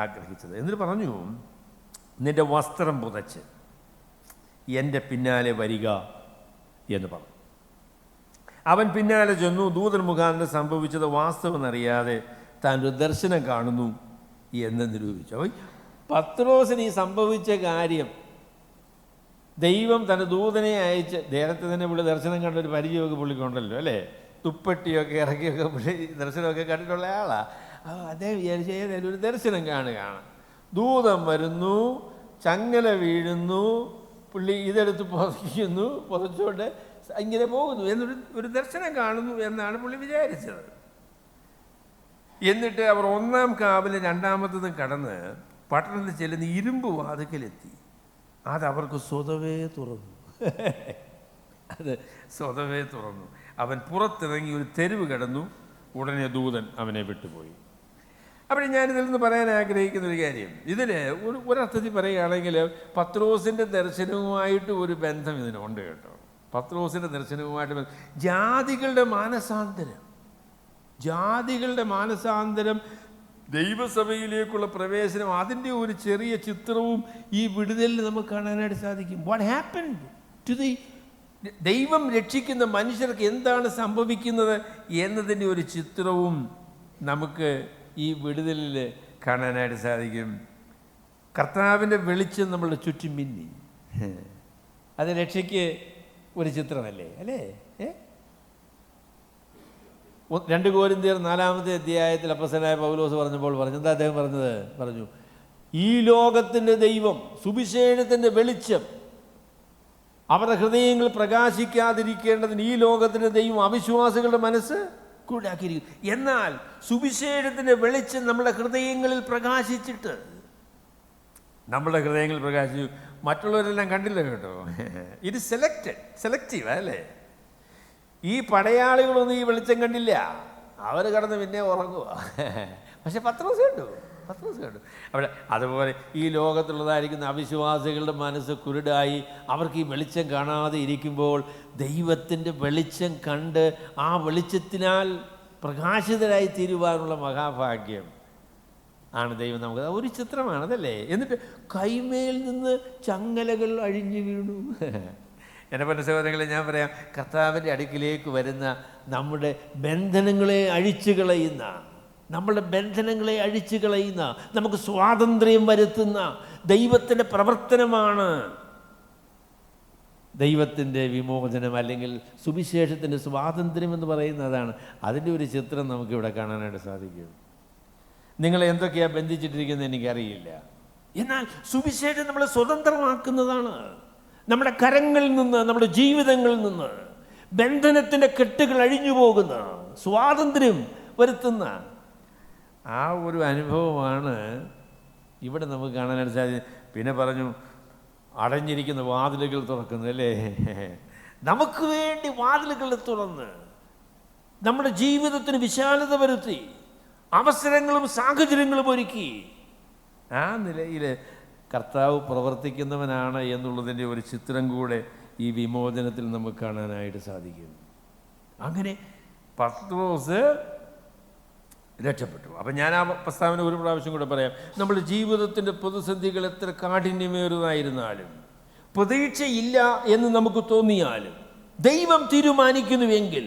ആഗ്രഹിച്ചത്. എന്നിട്ട് പറഞ്ഞു, നിൻ്റെ വസ്ത്രം പുതച്ച് എൻ്റെ പിന്നാലെ വരിക എന്ന് പറഞ്ഞു. അവൻ പിന്നാലെ ചെന്നു. ദൂതൻ മുഖാന്തരം സംഭവിച്ചത് വാസ്തവമെന്നറിയാതെ താൻ ഒരു ദർശനം കാണുന്നു എന്ന് നിരൂപിച്ചു. അപ്പോൾ പത്രോസിന് ഈ സംഭവിച്ച കാര്യം ദൈവം തൻ്റെ ദൂതനെ അയച്ച്, നേരത്തെ തന്നെ പുള്ളി ദർശനം കണ്ടൊരു പരിചയമൊക്കെ പുള്ളിക്കുണ്ടല്ലോ അല്ലേ? തുപ്പട്ടിയൊക്കെ ഇറക്കിയൊക്കെ പുള്ളി ദർശനമൊക്കെ കണ്ടിട്ടുള്ള ആളാണ്. അദ്ദേഹം വിചാരിച്ച ഏതായാലും ഒരു ദർശനം കാണുകയാണ്. ദൂതൻ വരുന്നു, ചങ്ങല വീഴുന്നു, പുള്ളി ഇതെടുത്ത് പുതയ്ക്കുന്നു, പുതച്ചുകൊണ്ട് ഇങ്ങനെ പോകുന്നു എന്നൊരു ദർശനം കാണുന്നു എന്നാണ് പുള്ളി വിചാരിച്ചത്. എന്നിട്ട് അവർ 1-ാം കാവിലെ 2-ാമത്തതും കടന്ന് പട്ടണത്തിൽ ചെല്ലുന്ന ഇരുമ്പ് വാതിക്കലെത്തി. അതവർക്ക് സ്വതവേ തുറന്നു. അവൻ പുറത്തിറങ്ങി ഒരു തെരുവ് കടന്നു. ഉടനെ ദൂതൻ അവനെ വിട്ടുപോയി. അപ്പോൾ ഞാനിതിൽ നിന്ന് പറയാൻ ആഗ്രഹിക്കുന്ന ഒരു കാര്യം, ഇതിന് ഒരർത്ഥത്തിൽ പറയുകയാണെങ്കിൽ പത്രോസിൻ്റെ ദർശനവുമായിട്ട് ഒരു ബന്ധം ഇതിനുണ്ട് കേട്ടോ. പത്രോസിൻ്റെ ദർശനവുമായിട്ട് ജാതികളുടെ മാനസാന്തരം, ദൈവസഭയിലേക്കുള്ള പ്രവേശനം, അതിൻ്റെ ഒരു ചെറിയ ചിത്രവും ഈ വിടുതലിൽ നമുക്ക് കാണാനായിട്ട് സാധിക്കും. വാട്ട് ഹാപ്പൻഡ് ടു ദി ദൈവം രക്ഷിക്കുന്ന മനുഷ്യർക്ക് എന്താണ് സംഭവിക്കുന്നത് എന്നതിൻ്റെ ഒരു ചിത്രവും നമുക്ക് ഈ വിടുതലിൽ കാണാനായിട്ട് സാധിക്കും. കർത്താവിൻ്റെ വെളിച്ചം നമ്മളുടെ ചുറ്റും മിന്നി, അത് രക്ഷയ്ക്ക് ഒരു ചിത്രമല്ലേ അല്ലേ? 2 കൊരിന്ത്യർ 4-ാമത്തെ അധ്യായത്തിൽ അപ്പോസ്തലനായ പൗലോസ് പറഞ്ഞപ്പോൾ എന്താ അദ്ദേഹം പറഞ്ഞു, ഈ ലോകത്തിൻ്റെ ദൈവം, സുവിശേഷത്തിൻ്റെ വെളിച്ചം അവരുടെ ഹൃദയങ്ങൾ പ്രകാശിക്കാതിരിക്കേണ്ടതിന് ഈ ലോകത്തിൻ്റെ ദൈവം അവിശ്വാസികളുടെ മനസ്സ് കൂടാക്കിയിരിക്കും. എന്നാൽ സുവിശേഷത്തിൻ്റെ വെളിച്ചം നമ്മുടെ ഹൃദയങ്ങളിൽ പ്രകാശിച്ചിട്ട്, മറ്റുള്ളവരെല്ലാം കണ്ടില്ല കേട്ടോ. ഇത് സെലക്റ്റീവ് അല്ലേ? ഈ പടയാളികളൊന്നും ഈ വെളിച്ചം കണ്ടില്ല, അവർ കടന്ന് പിന്നെ ഉറങ്ങുക. പക്ഷെ പത്രോസ് കണ്ടു. അവിടെ അതുപോലെ ഈ ലോകത്തുള്ളതായിരിക്കുന്ന അവിശ്വാസികളുടെ മനസ്സ് കുരുടായി അവർക്ക് ഈ വെളിച്ചം കാണാതെ ഇരിക്കുമ്പോൾ ദൈവത്തിൻ്റെ വെളിച്ചം കണ്ട് ആ വെളിച്ചത്തിനാൽ പ്രകാശിതരായി തീരുവാനുള്ള മഹാഭാഗ്യം ആണ് ദൈവം നമുക്ക്. ഒരു ചിത്രമാണതല്ലേ? എന്നിട്ട് കൈമേൽ നിന്ന് ചങ്ങലകൾ അഴിഞ്ഞു വീണു. എൻ്റെ പല സഹോദരങ്ങളെ ഞാൻ പറയാം, കർത്താവിൻ്റെ അടുക്കിലേക്ക് വരുന്ന നമ്മുടെ ബന്ധനങ്ങളെ അഴിച്ചു കളയുന്ന, നമുക്ക് സ്വാതന്ത്ര്യം വരുത്തുന്ന ദൈവത്തിൻ്റെ പ്രവർത്തനമാണ് ദൈവത്തിൻ്റെ വിമോചനം, അല്ലെങ്കിൽ സുവിശേഷത്തിൻ്റെ സ്വാതന്ത്ര്യം എന്ന് പറയുന്നതാണ്. അതിൻ്റെ ഒരു ചിത്രം നമുക്കിവിടെ കാണാനായിട്ട് സാധിക്കും. നിങ്ങളെ എന്തൊക്കെയാണ് ബന്ധിച്ചിട്ടിരിക്കുന്നത് എനിക്കറിയില്ല, എന്നാൽ സുവിശേഷം നമ്മളെ സ്വതന്ത്രമാക്കുന്നതാണ്. നമ്മുടെ കരങ്ങളിൽ നിന്ന്, നമ്മുടെ ജീവിതങ്ങളിൽ നിന്ന് ബന്ധനത്തിൻ്റെ കെട്ടുകൾ അഴിഞ്ഞു പോകുന്ന, സ്വാതന്ത്ര്യം വരുത്തുന്ന ആ ഒരു അനുഭവമാണ് ഇവിടെ നമുക്ക് കാണാനായിട്ട് സാധിക്കും. പിന്നെ പറഞ്ഞു, അടഞ്ഞിരിക്കുന്ന വാതിലുകൾ തുറക്കുന്നത് അല്ലേ? നമുക്ക് വേണ്ടി വാതിലുകൾ തുറന്ന് നമ്മുടെ ജീവിതത്തിന് വിശാലത വരുത്തി അവസരങ്ങളും സാഹചര്യങ്ങളും ഒരുക്കി ആ നിലയിൽ കർത്താവ് പ്രവർത്തിക്കുന്നവനാണ് എന്നുള്ളതിൻ്റെ ഒരു ചിത്രം കൂടെ ഈ വിമോചനത്തിൽ നമുക്ക് കാണാനായിട്ട് സാധിക്കും. അങ്ങനെ പത്രോസ് രക്ഷപ്പെട്ടു. അപ്പം ഞാൻ ആ പ്രസ്താവന ഒരു പ്രാവശ്യം കൂടെ പറയാം. നമ്മുടെ ജീവിതത്തിൻ്റെ പ്രതിസന്ധികൾ എത്ര കാഠിന്യമേറുന്നതായിരുന്നാലും, പ്രതീക്ഷയില്ല എന്ന് നമുക്ക് തോന്നിയാലും, ദൈവം തീരുമാനിക്കുന്നുവെങ്കിൽ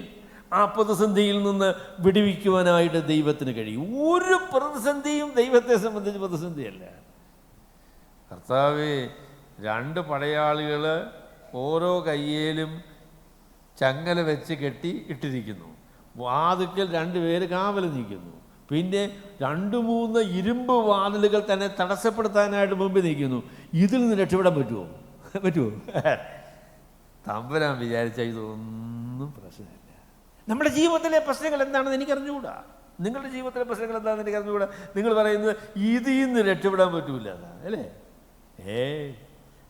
ആ പ്രതിസന്ധിയിൽ നിന്ന് വിടുവിക്കുവാനായിട്ട് ദൈവത്തിന് കഴിയും. ഒരു പ്രതിസന്ധിയും ദൈവത്തെ സംബന്ധിച്ച് പ്രതിസന്ധിയല്ല. കർത്താവേ, 2 പടയാളികൾ ഓരോ കയ്യേലും ചങ്ങല വെച്ച് കെട്ടി ഇട്ടിരിക്കുന്നു. വാതിൽക്കൽ 2 പേര് കാവൽ നിൽക്കുന്നു. പിന്നെ 2-3 ഇരുമ്പ് വാതിലുകൾ തന്നെ തടസ്സപ്പെടുത്താനായിട്ട് മുമ്പിൽ നിൽക്കുന്നു. ഇതിൽ നിന്ന് രക്ഷപ്പെടാൻ പറ്റുമോ? തമ്പുരാൻ വിചാരിച്ചാൽ ഇതൊന്നും പ്രശ്നമില്ല. നമ്മുടെ ജീവിതത്തിലെ പ്രശ്നങ്ങൾ എന്താണെന്ന് എനിക്കറിഞ്ഞുകൂടാ. നിങ്ങളുടെ ജീവിതത്തിലെ പ്രശ്നങ്ങൾ എന്താണെന്ന് എനിക്കറിഞ്ഞുകൂടാ. നിങ്ങൾ പറയുന്നത് ഇതിൽ നിന്ന് രക്ഷപ്പെടാൻ പറ്റൂല അല്ലേ?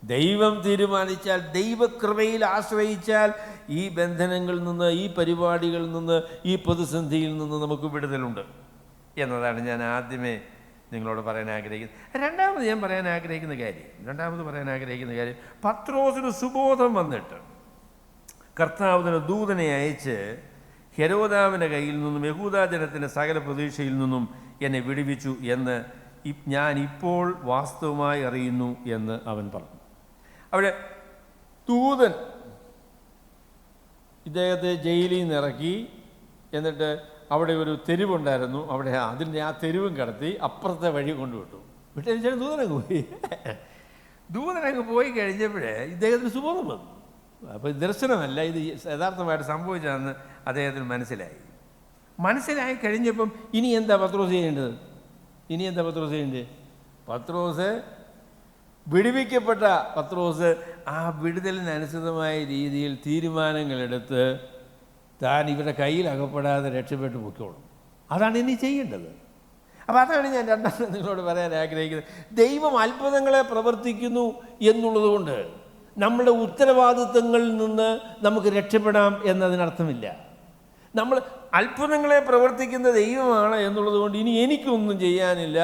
ദൈവം തീരുമാനിച്ചാൽ, ദൈവകൃപയിൽ ആശ്രയിച്ചാൽ ഈ ബന്ധനങ്ങളിൽ നിന്ന്, ഈ പരിപാടികളിൽ നിന്ന്, ഈ പ്രതിസന്ധിയിൽ നിന്ന് നമുക്ക് വിടുതലുണ്ട് എന്നതാണ് ഞാൻ ആദ്യമേ നിങ്ങളോട് പറയാൻ ആഗ്രഹിക്കുന്നത്. രണ്ടാമത് പറയാൻ ആഗ്രഹിക്കുന്ന കാര്യം, പത്രോസിന് സുബോധം വന്നിട്ട് കർത്താവിന് ദൂതനെ അയച്ച് ഹെരോദാവിൻ്റെ കയ്യിൽ നിന്നും യഹൂദാ ജനത്തിൻ്റെ സകല പ്രതീക്ഷയിൽ നിന്നും എന്നെ വിടുവിച്ചു എന്ന് ഞാൻ ഇപ്പോൾ വാസ്തവമായി അറിയുന്നു എന്ന് അവൻ പറഞ്ഞു. അവിടെ ദൂതൻ ഇദ്ദേഹത്തെ ജയിലിൽ നിന്ന് ഇറക്കി, എന്നിട്ട് അവിടെ ഒരു തെരുവുണ്ടായിരുന്നു, അവിടെ അതിൻ്റെ ആ തെരുവും കടത്തി അപ്പുറത്തെ വഴി കൊണ്ടുവിട്ടു. വിട്ടു ദൂതനങ്ങ് പോയി കഴിഞ്ഞപ്പോഴേ ഇദ്ദേഹത്തിന് സുബോധം വന്നു. അപ്പോൾ ദർശനമല്ല, ഇത് യഥാർത്ഥമായിട്ട് സംഭവിച്ചതെന്ന് അദ്ദേഹത്തിന് മനസ്സിലായി കഴിഞ്ഞപ്പം ഇനി എന്താ പത്രോസ് ചെയ്യേണ്ടത്? പത്രോസ് വിടുവിക്കപ്പെട്ട പത്രോസ് ആ വിടുതലിനനുസൃതമായ രീതിയിൽ തീരുമാനങ്ങളെടുത്ത് താൻ ഇവരുടെ കയ്യിൽ അകപ്പെടാതെ രക്ഷപ്പെട്ടു പൊയ്ക്കോളും. അതാണ് ഇനി ചെയ്യേണ്ടത്. അപ്പോൾ അതാണ് ഞാൻ രണ്ടാമത് നിങ്ങളോട് പറയാൻ ആഗ്രഹിക്കുന്നത്. ദൈവം അത്ഭുതങ്ങളെ പ്രവർത്തിക്കുന്നു എന്നുള്ളത് കൊണ്ട് നമ്മുടെ ഉത്തരവാദിത്വങ്ങളിൽ നിന്ന് നമുക്ക് രക്ഷപ്പെടാം എന്നതിനർത്ഥമില്ല. നമ്മൾ അത്ഭുതങ്ങളെ പ്രവർത്തിക്കുന്ന ദൈവമാണ് എന്നുള്ളത് കൊണ്ട് ഇനി എനിക്കൊന്നും ചെയ്യാനില്ല,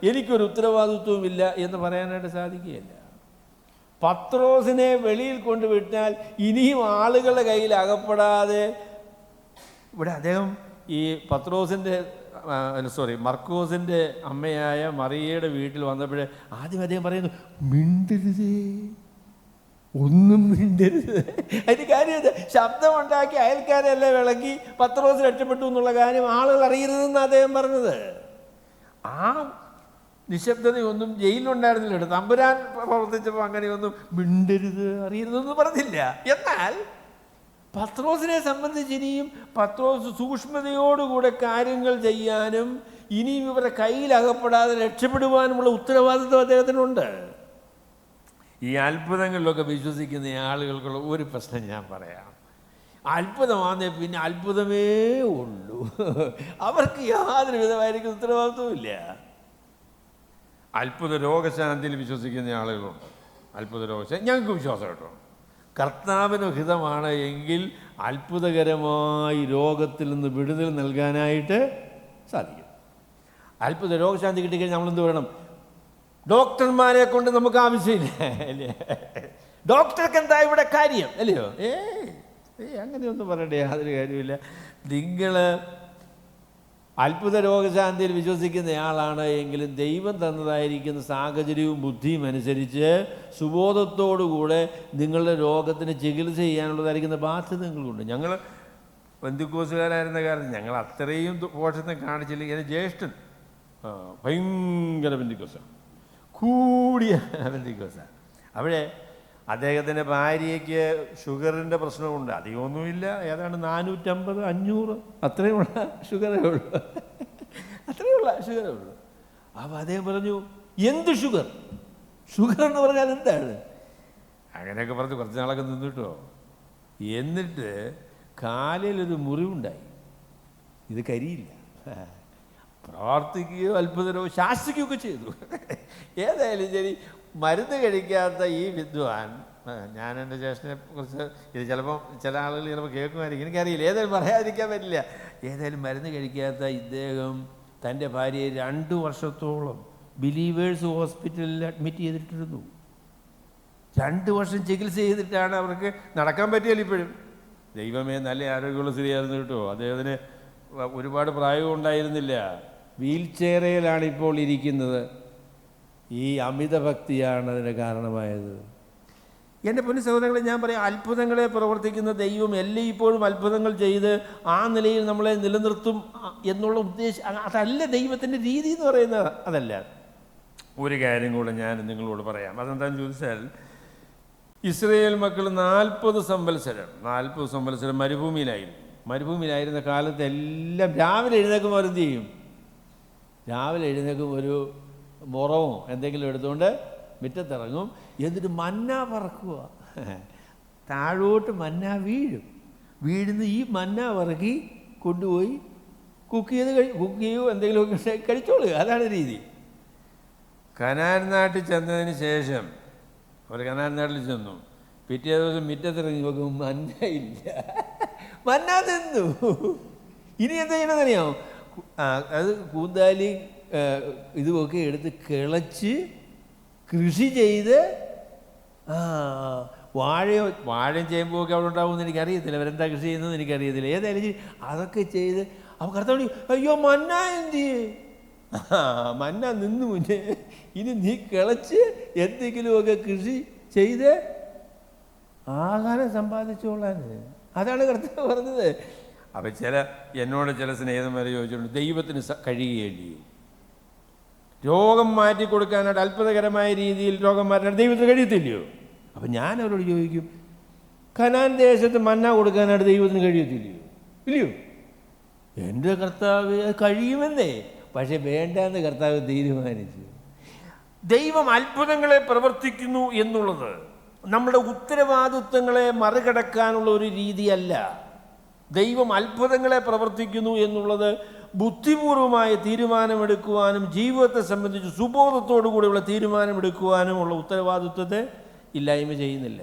എനിക്കൊരു ഉത്തരവാദിത്വമില്ല എന്ന് പറയാനായിട്ട് സാധിക്കുകയില്ല. പത്രോസിനെ വെളിയിൽ കൊണ്ടുവിട്ടാൽ ഇനിയും ആളുകളുടെ കയ്യിൽ അകപ്പെടാതെ, ഇവിടെ അദ്ദേഹം ഈ മർക്കോസിൻ്റെ അമ്മയായ മറിയയുടെ വീട്ടിൽ വന്നപ്പോഴേ ആദ്യം അദ്ദേഹം പറയുന്നു, മിണ്ടരുതേ, ഒന്നും മിണ്ടരുത്. അതിന് കാര്യം ശബ്ദമുണ്ടാക്കി അയൽക്കാരെല്ലാം വിളക്കി പത്രോസ് രക്ഷപ്പെട്ടു എന്നുള്ള കാര്യം ആളുകൾ അറിയരുതെന്ന് അദ്ദേഹം പറഞ്ഞത്. ആ നിശബ്ദതയൊന്നും ജയിലിലുണ്ടായിരുന്നില്ല. തമ്പുരാൻ പ്രവർത്തിച്ചപ്പോൾ അങ്ങനെയൊന്നും മിണ്ടരുത്, അറിയരുതെന്ന് പറഞ്ഞില്ല. എന്നാൽ പത്രോസിനെ സംബന്ധിച്ച് ഇനിയും പത്രോസ് സൂക്ഷ്മതയോടുകൂടെ കാര്യങ്ങൾ ചെയ്യാനും ഇനിയും ഇവരുടെ കയ്യിലകപ്പെടാതെ രക്ഷപ്പെടുവാനുമുള്ള ഉത്തരവാദിത്വം അദ്ദേഹത്തിനുണ്ട്. ഈ അത്ഭുതങ്ങളിലൊക്കെ വിശ്വസിക്കുന്ന ആളുകൾക്കുള്ള ഒരു പ്രശ്നം ഞാൻ പറയാം. അത്ഭുതമാണെന്നേ പിന്നെ അത്ഭുതമേ ഉള്ളൂ, അവർക്ക് യാതൊരു വിധമായിരിക്കും ഉത്തരവാദിത്വവും ഇല്ല. അത്ഭുത രോഗശാന്തിയിൽ വിശ്വസിക്കുന്ന ആളുകളുണ്ട്. അത്ഭുത രോഗശാന്തി ഞങ്ങൾക്ക് വിശ്വാസം കേട്ടോ. കർത്താവിന് ഹിതമാണ് എങ്കിൽ അത്ഭുതകരമായി രോഗത്തിൽ നിന്ന് വിടുതൽ നൽകാനായിട്ട് സാധിക്കും. അത്ഭുത രോഗശാന്തി കിട്ടിക്കഴിഞ്ഞാൽ നമ്മളെന്ത് വേണം? ഡോക്ടർമാരെ കൊണ്ട് നമുക്ക് ആവശ്യമില്ല, അല്ലേ? ഡോക്ടർക്ക് എന്താ ഇവിടെ കാര്യം, അല്ലയോ? അങ്ങനെയൊന്നും പറയണ്ടേ, യാതൊരു കാര്യമില്ല. നിങ്ങൾ അത്ഭുത രോഗശാന്തിയിൽ വിശ്വസിക്കുന്നയാളാണ് എങ്കിലും ദൈവം തന്നതായിരിക്കുന്ന സാഹചര്യവും ബുദ്ധിയും അനുസരിച്ച് സുബോധത്തോടുകൂടെ നിങ്ങളുടെ രോഗത്തിന് ചികിത്സ ചെയ്യാനുള്ളതായിരിക്കുന്ന ബാധ്യത നിങ്ങൾക്കുണ്ട്. ഞങ്ങൾ പെന്തിക്കോസുകാരായിരുന്ന കാലത്ത് ഞങ്ങൾ അത്രയും പോഷണം കാണിച്ചില്ലെങ്കിൽ എൻ്റെ ജ്യേഷ്ഠൻ ഭയങ്കര പെന്തിക്കോസാണ്, കൂടിയ പെന്തിക്കോസാണ്. അവിടെ അദ്ദേഹത്തിൻ്റെ ഭാര്യയ്ക്ക് ഷുഗറിൻ്റെ പ്രശ്നമുണ്ട്. അധികമൊന്നുമില്ല, ഏതാണ്ട് 450, 500 അത്രയുള്ള ഷുഗറേ ഉള്ളൂ, അത്രയുള്ള ഷുഗറേ ഉള്ളൂ. അപ്പോൾ അദ്ദേഹം പറഞ്ഞു, എന്ത് ഷുഗർ? ഷുഗർ എന്ന് പറഞ്ഞാൽ എന്താണ്? അങ്ങനെയൊക്കെ പറഞ്ഞ് കുറച്ച് നാളൊക്കെ നിന്നിട്ടോ. എന്നിട്ട് കാലിലൊരു മുറിവുണ്ടായി. ഇത് കരിയില്ല. പ്രാർത്ഥിക്കുകയോ അത്ഭുതരോ ശാസിക്കുകയൊക്കെ ചെയ്തു. ഏതായാലും ശരി, മരുന്ന് കഴിക്കാത്ത ഈ വിദ്വാൻ, ഞാൻ എൻ്റെ ജ്യേഷ്ഠനെ കുറിച്ച് ഇത് ചിലപ്പോൾ ചില ആളുകൾ ചിലപ്പോൾ കേൾക്കുമായിരിക്കും, എനിക്കറിയില്ല, ഏതായാലും പറയാതിരിക്കാൻ പറ്റില്ല. ഏതായാലും മരുന്ന് കഴിക്കാത്ത ഇദ്ദേഹം തൻ്റെ ഭാര്യയെ 2 വർഷത്തോളം ബിലീവേഴ്സ് ഹോസ്പിറ്റലിൽ അഡ്മിറ്റ് ചെയ്തിട്ടിരുന്നു. 2 വർഷം ചികിത്സ ചെയ്തിട്ടാണ് അവർക്ക് നടക്കാൻ പറ്റിയല്ലോ ഇപ്പോഴും. ദൈവമേ, നല്ല ആരോഗ്യമുള്ള സ്ത്രീയായിരുന്നു കേട്ടോ. അദ്ദേഹത്തിന് ഒരുപാട് പ്രായവും ഉണ്ടായിരുന്നില്ല. വീൽ ചെയറിലാണ് ഇപ്പോൾ ഇരിക്കുന്നത്. ഈ അമിത ഭക്തിയാണ് അതിന് കാരണമായത്. എൻ്റെ പൊന്നു സഹോദരങ്ങളെ, ഞാൻ പറയാം, അത്ഭുതങ്ങളെ പ്രവർത്തിക്കുന്ന ദൈവം എല്ലായ്പ്പോഴും അത്ഭുതങ്ങൾ ചെയ്ത് ആ നിലയിൽ നമ്മളെ നിലനിർത്തും എന്നുള്ള ഉദ്ദേശം അതല്ല ദൈവത്തിൻ്റെ രീതി എന്ന് പറയുന്നത്. അതല്ല. ഒരു കാര്യം കൂടെ ഞാൻ നിങ്ങളോട് പറയാം. അതെന്താണെന്ന് ചോദിച്ചാൽ, ഇസ്രയേൽ മക്കൾ 40 സംവത്സരം മരുഭൂമിയിലായിരുന്ന കാലത്ത് എല്ലാം രാവിലെ എഴുന്നേക്കുമ്പോൾ അവരെന്ത് ചെയ്യും? രാവിലെ എഴുന്നേക്കും, ഒരു മുറമോ എന്തെങ്കിലും എടുത്തുകൊണ്ട് മുറ്റത്തിറങ്ങും. എന്നിട്ട് മന്ന പറക്കുക. താഴോട്ട് മന്ന വീഴുന്ന ഈ മന്ന പറക്കി കൊണ്ടുപോയി കുക്ക് ചെയ്യുകയോ എന്തെങ്കിലുമൊക്കെ കഴിച്ചോളുക. അതാണ് രീതി. കനാൻ നാട്ടിൽ ചെന്നതിന് ശേഷം അവർ കനാൻ നാട്ടിൽ ചെന്നു. പിറ്റേ ദിവസം മുറ്റത്തിറങ്ങി നോക്കും, മന്നയില്ല. മന്ന തിന്നു. ഇനി എന്താ ചെയ്യണമെന്നറിയാമോ? അത് കൂന്താലി ഇതുമൊക്കെ എടുത്ത് കിളച്ച് കൃഷി ചെയ്ത്, വാഴയും ചേമ്പുമൊക്കെ അവിടെ ഉണ്ടാവുമെന്ന് എനിക്കറിയത്തില്ല, അവരെന്താ കൃഷി ചെയ്യുന്നതെന്ന് എനിക്കറിയത്തില്ല. ഏതായാലും അതൊക്കെ ചെയ്ത് അപ്പോൾ കർത്താവ്, അയ്യോ മന്ന എന്ത് മന്ന നിന്ന് മുന്നേ, ഇനി നീ കിളച്ച് എന്തെങ്കിലുമൊക്കെ കൃഷി ചെയ്ത് ആഹാരം സമ്പാദിച്ചോളാൻ. അതാണ് കർത്താവ് പറഞ്ഞത്. അപ്പം എന്നോട് ചില സ്നേഹിതന്മാരെ ചോദിച്ചിട്ടുണ്ട്, ദൈവത്തിന് കഴിയുകയില്ലേ രോഗം മാറ്റിക്കൊടുക്കാനായിട്ട്? അത്ഭുതകരമായ രീതിയിൽ രോഗം മാറ്റാൻ ദൈവത്തിന് കഴിയത്തില്ലയോ? അപ്പം ഞാൻ അവരോട് ചോദിക്കും, കനാൻ ദേശത്ത് മന്ന കൊടുക്കാനായിട്ട് ദൈവത്തിന് കഴിയത്തില്ലയോ? ഇല്ലയോ? എൻ്റെ കർത്താവ് കഴിയുമെന്നേ, പക്ഷെ വേണ്ടെന്ന് കർത്താവ് തീരുമാനിച്ചു. ദൈവം അത്ഭുതങ്ങളെ പ്രവർത്തിക്കുന്നു എന്നുള്ളത് നമ്മുടെ ഉത്തരവാദിത്വങ്ങളെ മറികടക്കാനുള്ള ഒരു രീതിയല്ല. ദൈവം അത്ഭുതങ്ങളെ പ്രവർത്തിക്കുന്നു എന്നുള്ളത് ബുദ്ധിപൂർവമായ തീരുമാനമെടുക്കുവാനും ജീവിതത്തെ സംബന്ധിച്ച് സുബോധത്തോടു കൂടിയുള്ള തീരുമാനമെടുക്കുവാനുമുള്ള ഉത്തരവാദിത്വത്തെ ഇല്ലായ്മ ചെയ്യുന്നില്ല.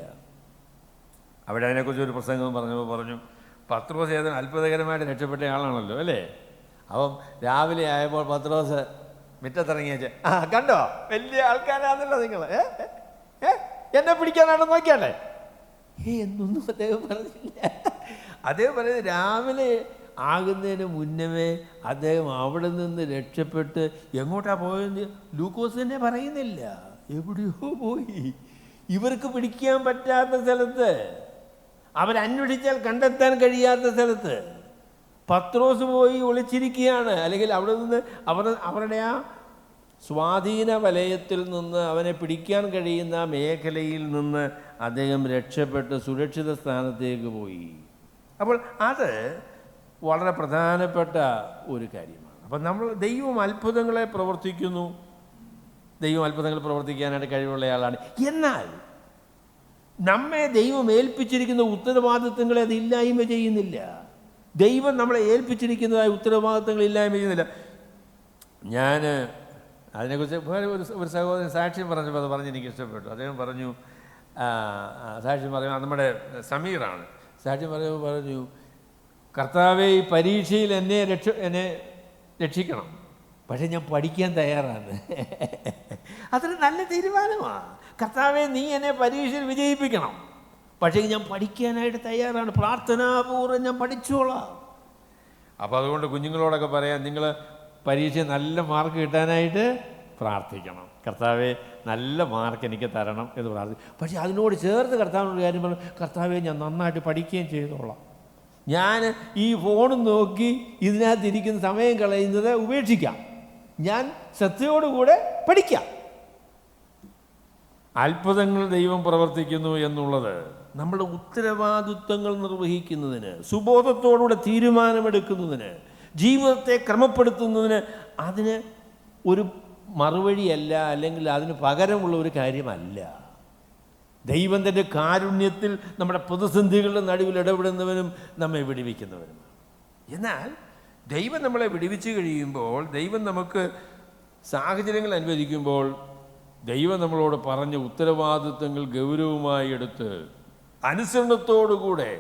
അവിടെ അതിനെക്കുറിച്ച് ഒരു പ്രസംഗം പറഞ്ഞു, പത്രോസ് ഏതാനും അത്ഭുതകരമായിട്ട് രക്ഷപ്പെട്ട ആളാണല്ലോ അല്ലേ? അപ്പം രാവിലെ ആയപ്പോൾ പത്രോസ് മുറ്റത്തിറങ്ങിയ കണ്ടോ വലിയ ആൾക്കാരാണല്ലോ നിങ്ങൾ, എന്നെ പിടിക്കാനാണ് നോക്കിയാലേ എന്നൊന്നും അദ്ദേഹം പറഞ്ഞില്ല. അദ്ദേഹം പറയുന്നത് രാവിലെ ആകുന്നതിന് മുന്നമേ അദ്ദേഹം അവിടെ നിന്ന് രക്ഷപ്പെട്ട് എങ്ങോട്ടാ പോയെന്ന് ലൂക്കോസ് തന്നെ പറയുന്നില്ല. എവിടെയോ പോയി, ഇവർക്ക് പിടിക്കാൻ പറ്റാത്ത സ്ഥലത്ത്, അവരന്വേഷിച്ചാൽ കണ്ടെത്താൻ കഴിയാത്ത സ്ഥലത്ത് പത്രോസ് പോയി ഒളിച്ചിരിക്കുകയാണ്. അല്ലെങ്കിൽ അവിടെ നിന്ന് അവരുടെ ആ സ്വാധീന വലയത്തിൽ നിന്ന് അവനെ പിടിക്കാൻ കഴിയുന്ന മേഖലയിൽ നിന്ന് അദ്ദേഹം രക്ഷപ്പെട്ട് സുരക്ഷിത സ്ഥാനത്തേക്ക് പോയി. അപ്പോൾ അത് വളരെ പ്രധാനപ്പെട്ട ഒരു കാര്യമാണ്. അപ്പം ദൈവം അത്ഭുതങ്ങളെ പ്രവർത്തിക്കുന്നു, ദൈവം അത്ഭുതങ്ങൾ പ്രവർത്തിക്കാനായിട്ട് കഴിവുള്ളയാളാണ്. എന്നാൽ നമ്മെ ദൈവം ഏൽപ്പിച്ചിരിക്കുന്ന ഉത്തരവാദിത്തങ്ങളെ അത് ഇല്ലായ്മ ചെയ്യുന്നില്ല. ദൈവം നമ്മളെ ഏൽപ്പിച്ചിരിക്കുന്നതായ ഉത്തരവാദിത്തങ്ങൾ ഇല്ലായ്മ ചെയ്യുന്നില്ല. ഞാൻ അതിനെക്കുറിച്ച് ഒരു സഹോദരൻ സാക്ഷ്യം പറഞ്ഞപ്പോൾ അത് പറഞ്ഞ് എനിക്ക് ഇഷ്ടപ്പെട്ടു. അദ്ദേഹം പറഞ്ഞു, സാക്ഷ്യം പറഞ്ഞു, നമ്മുടെ സമീറാണ് സാക്ഷ്യം പറഞ്ഞു, കർത്താവേ ഈ പരീക്ഷയിൽ എന്നെ രക്ഷിക്കണം, പക്ഷേ ഞാൻ പഠിക്കാൻ തയ്യാറാണ്. അതൊരു നല്ല തീരുമാനമാണ്. കർത്താവേ നീ എന്നെ പരീക്ഷയിൽ വിജയിപ്പിക്കണം, പക്ഷേ ഞാൻ പഠിക്കാനായിട്ട് തയ്യാറാണ്, പ്രാർത്ഥനാപൂർവ്വം ഞാൻ പഠിച്ചോളാം. അപ്പോൾ അതുകൊണ്ട് കുഞ്ഞുങ്ങളോടൊക്കെ പറയാം, നിങ്ങൾ പരീക്ഷ നല്ല മാർക്ക് കിട്ടാനായിട്ട് പ്രാർത്ഥിക്കണം. കർത്താവെ നല്ല മാർക്ക് എനിക്ക് തരണം എന്ന് പ്രാർത്ഥിക്കും. പക്ഷേ അതിനോട് ചേർത്ത് കർത്താവിനോട് കാര്യം പറഞ്ഞു, കർത്താവെ ഞാൻ നന്നായിട്ട് പഠിക്കുകയും ചെയ്തോളാം, ഞാൻ ഈ ഫോണും നോക്കി ഇതിനകത്തിരിക്കുന്ന സമയം കളയുന്നത് ഉപേക്ഷിക്കാം, ഞാൻ ശ്രദ്ധയോടുകൂടെ പഠിക്കാം. അത്ഭുതങ്ങൾ ദൈവം പ്രവർത്തിക്കുന്നു എന്നുള്ളത് നമ്മുടെ ഉത്തരവാദിത്വങ്ങൾ നിർവഹിക്കുന്നതിന്, സുബോധത്തോടുകൂടെ തീരുമാനമെടുക്കുന്നതിന്, ജീവിതത്തെ ക്രമപ്പെടുത്തുന്നതിന് അതിന് ഒരു മറുവഴിയല്ല, അല്ലെങ്കിൽ അതിന് പകരമുള്ള ഒരു കാര്യമല്ല. ദൈവം തൻ്റെ കാരുണ്യത്തിൽ നമ്മുടെ പ്രതിസന്ധികളുടെ നടുവിൽ ഇടപെടുന്നവനും നമ്മെ വിടുവിക്കുന്നവനുമാണ്. എന്നാൽ ദൈവം നമ്മളെ വിടുവിച്ച് കഴിയുമ്പോൾ, ദൈവം നമുക്ക് സാഹചര്യങ്ങൾ അനുവദിക്കുമ്പോൾ, ദൈവം നമ്മളോട് പറഞ്ഞ ഉത്തരവാദിത്വങ്ങൾ ഗൗരവമായി എടുത്ത് അനുസരണത്തോടുകൂടെ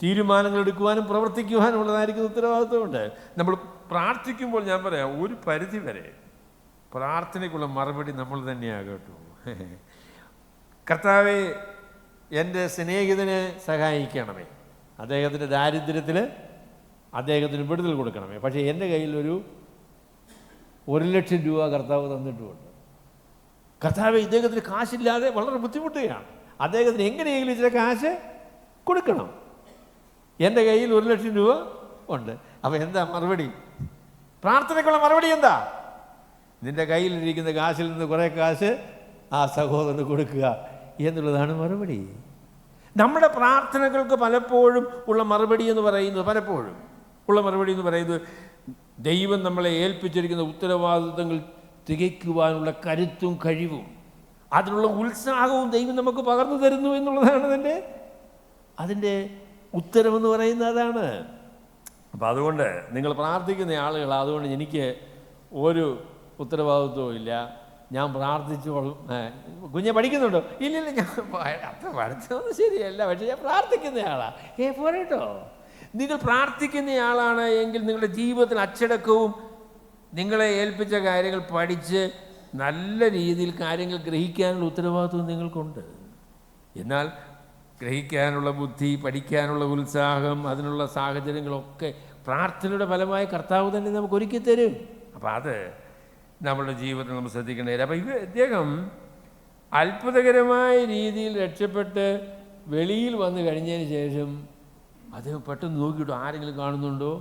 തീരുമാനങ്ങൾ എടുക്കുവാനും പ്രവർത്തിക്കുവാനും ഉള്ളതായിരിക്കുന്ന ഉത്തരവാദിത്വമുണ്ട്. നമ്മൾ പ്രാർത്ഥിക്കുമ്പോൾ ഞാൻ പറയാം, ഒരു പരിധി വരെ പ്രാർത്ഥനയ്ക്കുള്ള മറുപടി നമ്മൾ തന്നെയാണ് കേട്ടോ. കർത്താവേ എൻ്റെ സ്നേഹിതനെ സഹായിക്കണമേ, അദ്ദേഹത്തിൻ്റെ ദാരിദ്ര്യത്തിൽ അദ്ദേഹത്തിന് വിടുതൽ കൊടുക്കണമേ, പക്ഷേ എൻ്റെ കയ്യിലൊരു 1,00,000 രൂപ കർത്താവ് തന്നിട്ടുമുണ്ട്. കർത്താവ് ഇദ്ദേഹത്തിന് കാശില്ലാതെ വളരെ ബുദ്ധിമുട്ടുകയാണ്, അദ്ദേഹത്തിന് എങ്ങനെയെങ്കിലും ഇച്ചിരി കാശ് കൊടുക്കണം, എൻ്റെ കയ്യിൽ 1,00,000 രൂപ ഉണ്ട്. അപ്പോൾ എന്താ മറുപടി? പ്രാർത്ഥനയ്ക്കുള്ള മറുപടി എന്താ? നിൻ്റെ കയ്യിലിരിക്കുന്ന കാശിൽ നിന്ന് കുറേ കാശ് ആ സഹോദരന് കൊടുക്കുക എന്നുള്ളതാണ് മറുപടി. നമ്മുടെ പ്രാർത്ഥനകൾക്ക് പലപ്പോഴും ഉള്ള മറുപടി എന്ന് പറയുന്നത് ദൈവം നമ്മളെ ഏൽപ്പിച്ചിരിക്കുന്ന ഉത്തരവാദിത്തങ്ങൾ തികയ്ക്കുവാനുള്ള കരുത്തും കഴിവും അതിനുള്ള ഉത്സാഹവും ദൈവം നമുക്ക് പകർന്നു തരുന്നു എന്നുള്ളതാണ് അതിൻ്റെ ഉത്തരമെന്ന് പറയുന്നത്. അതാണ്. അപ്പം അതുകൊണ്ട് നിങ്ങൾ പ്രാർത്ഥിക്കുന്ന ആളുകൾ, അതുകൊണ്ട് എനിക്ക് ഒരു ഉത്തരവാദിത്വവും ഇല്ല, ഞാൻ പ്രാർത്ഥിച്ചോളും. കുഞ്ഞെ പഠിക്കുന്നുണ്ടോ? ഇല്ലില്ല, ഞാൻ അത്ര പഠിച്ചതൊന്നും ശരിയല്ല, പക്ഷേ ഞാൻ പ്രാർത്ഥിക്കുന്നയാളാണ്. പോരട്ടോ, നിങ്ങൾ പ്രാർത്ഥിക്കുന്നയാളാണ് എങ്കിൽ നിങ്ങളുടെ ജീവിതത്തിൽ അച്ചടക്കവും, നിങ്ങളെ ഏൽപ്പിച്ച കാര്യങ്ങൾ പഠിച്ച് നല്ല രീതിയിൽ കാര്യങ്ങൾ ഗ്രഹിക്കാനുള്ള ഉത്തരവാദിത്വം നിങ്ങൾക്കുണ്ട്. എന്നാൽ ഗ്രഹിക്കാനുള്ള ബുദ്ധി, പഠിക്കാനുള്ള ഉത്സാഹം, അതിനുള്ള സാഹചര്യങ്ങളൊക്കെ പ്രാർത്ഥനയുടെ ഫലമായി കർത്താവ് തന്നെ നമുക്ക് ഒരുക്കി തരും. അപ്പം അത് നമ്മളുടെ ജീവിതത്തിൽ നമ്മൾ ശ്രദ്ധിക്കേണ്ടത്. അപ്പം ഇദ്ദേഹം അത്ഭുതകരമായ രീതിയിൽ രക്ഷപ്പെട്ട് വെളിയിൽ വന്നു കഴിഞ്ഞതിന് ശേഷം അദ്ദേഹം പെട്ടെന്ന് നോക്കിയിട്ടു ആരെങ്കിലും കാണുന്നുണ്ടോ,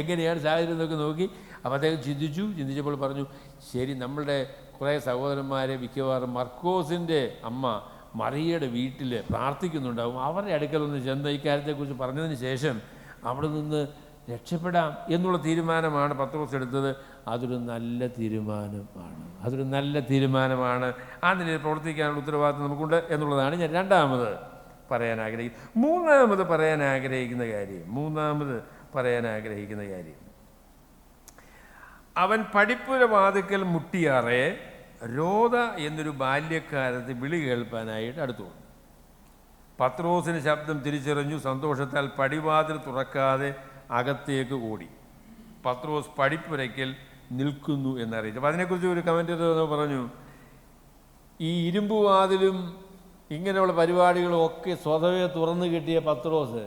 എങ്ങനെയാണ് സാഹചര്യം എന്നൊക്കെ നോക്കി. അപ്പോൾ അദ്ദേഹം ചിന്തിച്ചപ്പോൾ പറഞ്ഞു, ശരി, നമ്മളുടെ കുറേ സഹോദരന്മാരെ മിക്കവാറും മർക്കോസിൻ്റെ അമ്മ മറിയയുടെ വീട്ടിൽ പ്രാർത്ഥിക്കുന്നുണ്ടാവും, അവരുടെ അടുക്കലൊന്ന് ചെന്ന് ഇക്കാര്യത്തെക്കുറിച്ച് പറഞ്ഞതിന് ശേഷം അവിടെ നിന്ന് രക്ഷപ്പെടാം എന്നുള്ള തീരുമാനമാണ് പത്രോസ് എടുത്തത്. അതൊരു നല്ല തീരുമാനമാണ്. ആ നിലയിൽ പ്രവർത്തിക്കാനുള്ള ഉത്തരവാദിത്വം നമുക്കുണ്ട് എന്നുള്ളതാണ് ഞാൻ രണ്ടാമത് പറയാൻ ആഗ്രഹിക്കുന്ന കാര്യം. അവൻ പടിപ്പുര വാതിക്കൽ മുട്ടിയാറെ രോധ എന്നൊരു ബാല്യക്കാരത്തെ വിളി കേൾപ്പാനായിട്ട് അടുത്തു വന്നു. പത്രോസിന് ശബ്ദം തിരിച്ചറിഞ്ഞു. സന്തോഷത്താൽ പടിവാതിൽ തുറക്കാതെ അകത്തേക്ക് ഓടി. പത്രോസ് പടിപ്പുരയ്ക്കൽ നിൽക്കുന്നു എന്നറിയിച്ചു. അപ്പോൾ അതിനെക്കുറിച്ച് ഒരു കമൻറ്റേറ്റർ പറഞ്ഞു, ഈ ഇരുമ്പ് വാതിലും ഇങ്ങനെയുള്ള പരിപാടികളും ഒക്കെ സ്വതവേ തുറന്നു കിട്ടിയ പത്രോസ്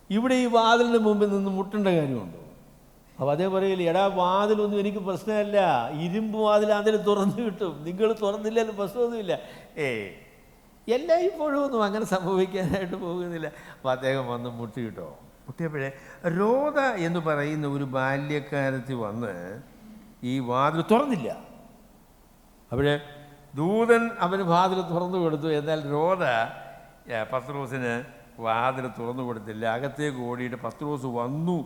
ഇവിടെ ഈ വാതിലിന് മുമ്പിൽ നിന്ന് മുട്ടേണ്ട കാര്യമുണ്ടോ? അപ്പോൾ അതേ പറയില്ല, എടാ വാതിലൊന്നും എനിക്ക് പ്രശ്നമല്ല, ഇരുമ്പ് വാതിൽ അതിൽ തുറന്നു കിട്ടും, നിങ്ങൾ തുറന്നില്ലെങ്കിലും പ്രശ്നമൊന്നുമില്ല. എല്ലായ്പ്പോഴും ഒന്നും അങ്ങനെ സംഭവിക്കാനായിട്ട് പോകുന്നില്ല. അപ്പോൾ അദ്ദേഹം വന്ന് മുട്ടിയിട്ടോ. മുട്ടിയപ്പോഴേ രോധ എന്ന് പറയുന്ന ഒരു ബാല്യക്കാരത്തി വന്ന് ഈ വാതിൽ തുറന്നില്ല. അപ്പോഴേ ദൂതൻ അവന് വാതിൽ തുറന്നു കൊടുത്തു. എന്നാൽ രോധ പത്രോസിന് വാതിൽ തുറന്നു കൊടുത്തില്ല. അകത്തേക്ക് ഓടിയിട്ട് പത്രോസ് വന്നു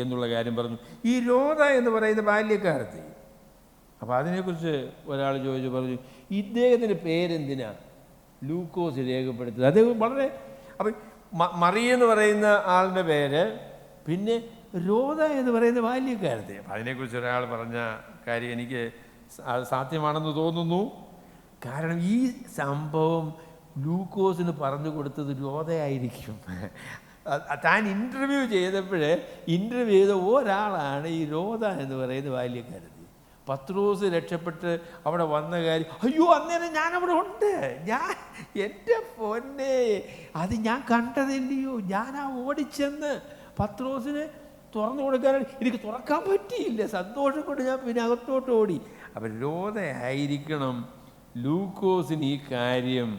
എന്നുള്ള കാര്യം പറഞ്ഞു. ഈ രോധ എന്ന് പറയുന്ന ബാല്യക്കാരത്തി, അപ്പോൾ അതിനെക്കുറിച്ച് ഒരാൾ പറഞ്ഞു, ഇദ്ദേഹത്തിൻ്റെ പേരെന്തിനാ ലൂക്കോസ് രേഖപ്പെടുത്തുന്നത്? അദ്ദേഹം വളരെ അപ്പം മറിയെന്ന് പറയുന്ന ആളുടെ പേര്, പിന്നെ രോധ എന്ന് പറയുന്ന ബാല്യക്കാരത്തെ. അപ്പം അതിനെക്കുറിച്ച് ഒരാൾ പറഞ്ഞ കാര്യം എനിക്ക് സാധ്യമാണെന്ന് തോന്നുന്നു. കാരണം ഈ സംഭവം ലൂക്കോസിന് പറഞ്ഞു കൊടുത്തത് രോധയായിരിക്കും. താൻ ഇൻ്റർവ്യൂ ചെയ്തപ്പോൾ ഇൻ്റർവ്യൂ ചെയ്ത ഒരാളാണ് ഈ രോധ എന്ന് പറയുന്ന ബാല്യക്കാരത്തി. പത്രോസ് രക്ഷപ്പെട്ട് അവിടെ വന്ന കാര്യം, അയ്യോ അന്നേരം ഞാനവിടെ ഉണ്ട്, എൻ്റെ പൊന്നെ അത് ഞാൻ കണ്ടതില്ലയോ, ഞാനാ ഓടിച്ചെന്ന് പത്രോസിന് തുറന്നു കൊടുക്കാനാണ്. എനിക്ക് തുറക്കാൻ പറ്റിയില്ല, സന്തോഷം കൊണ്ട് ഞാൻ പിന്നെ അകത്തോട്ട് ഓടി. അപ്പം രോധയായിരിക്കണം ലൂക്കോസിന് ഈ കാര്യം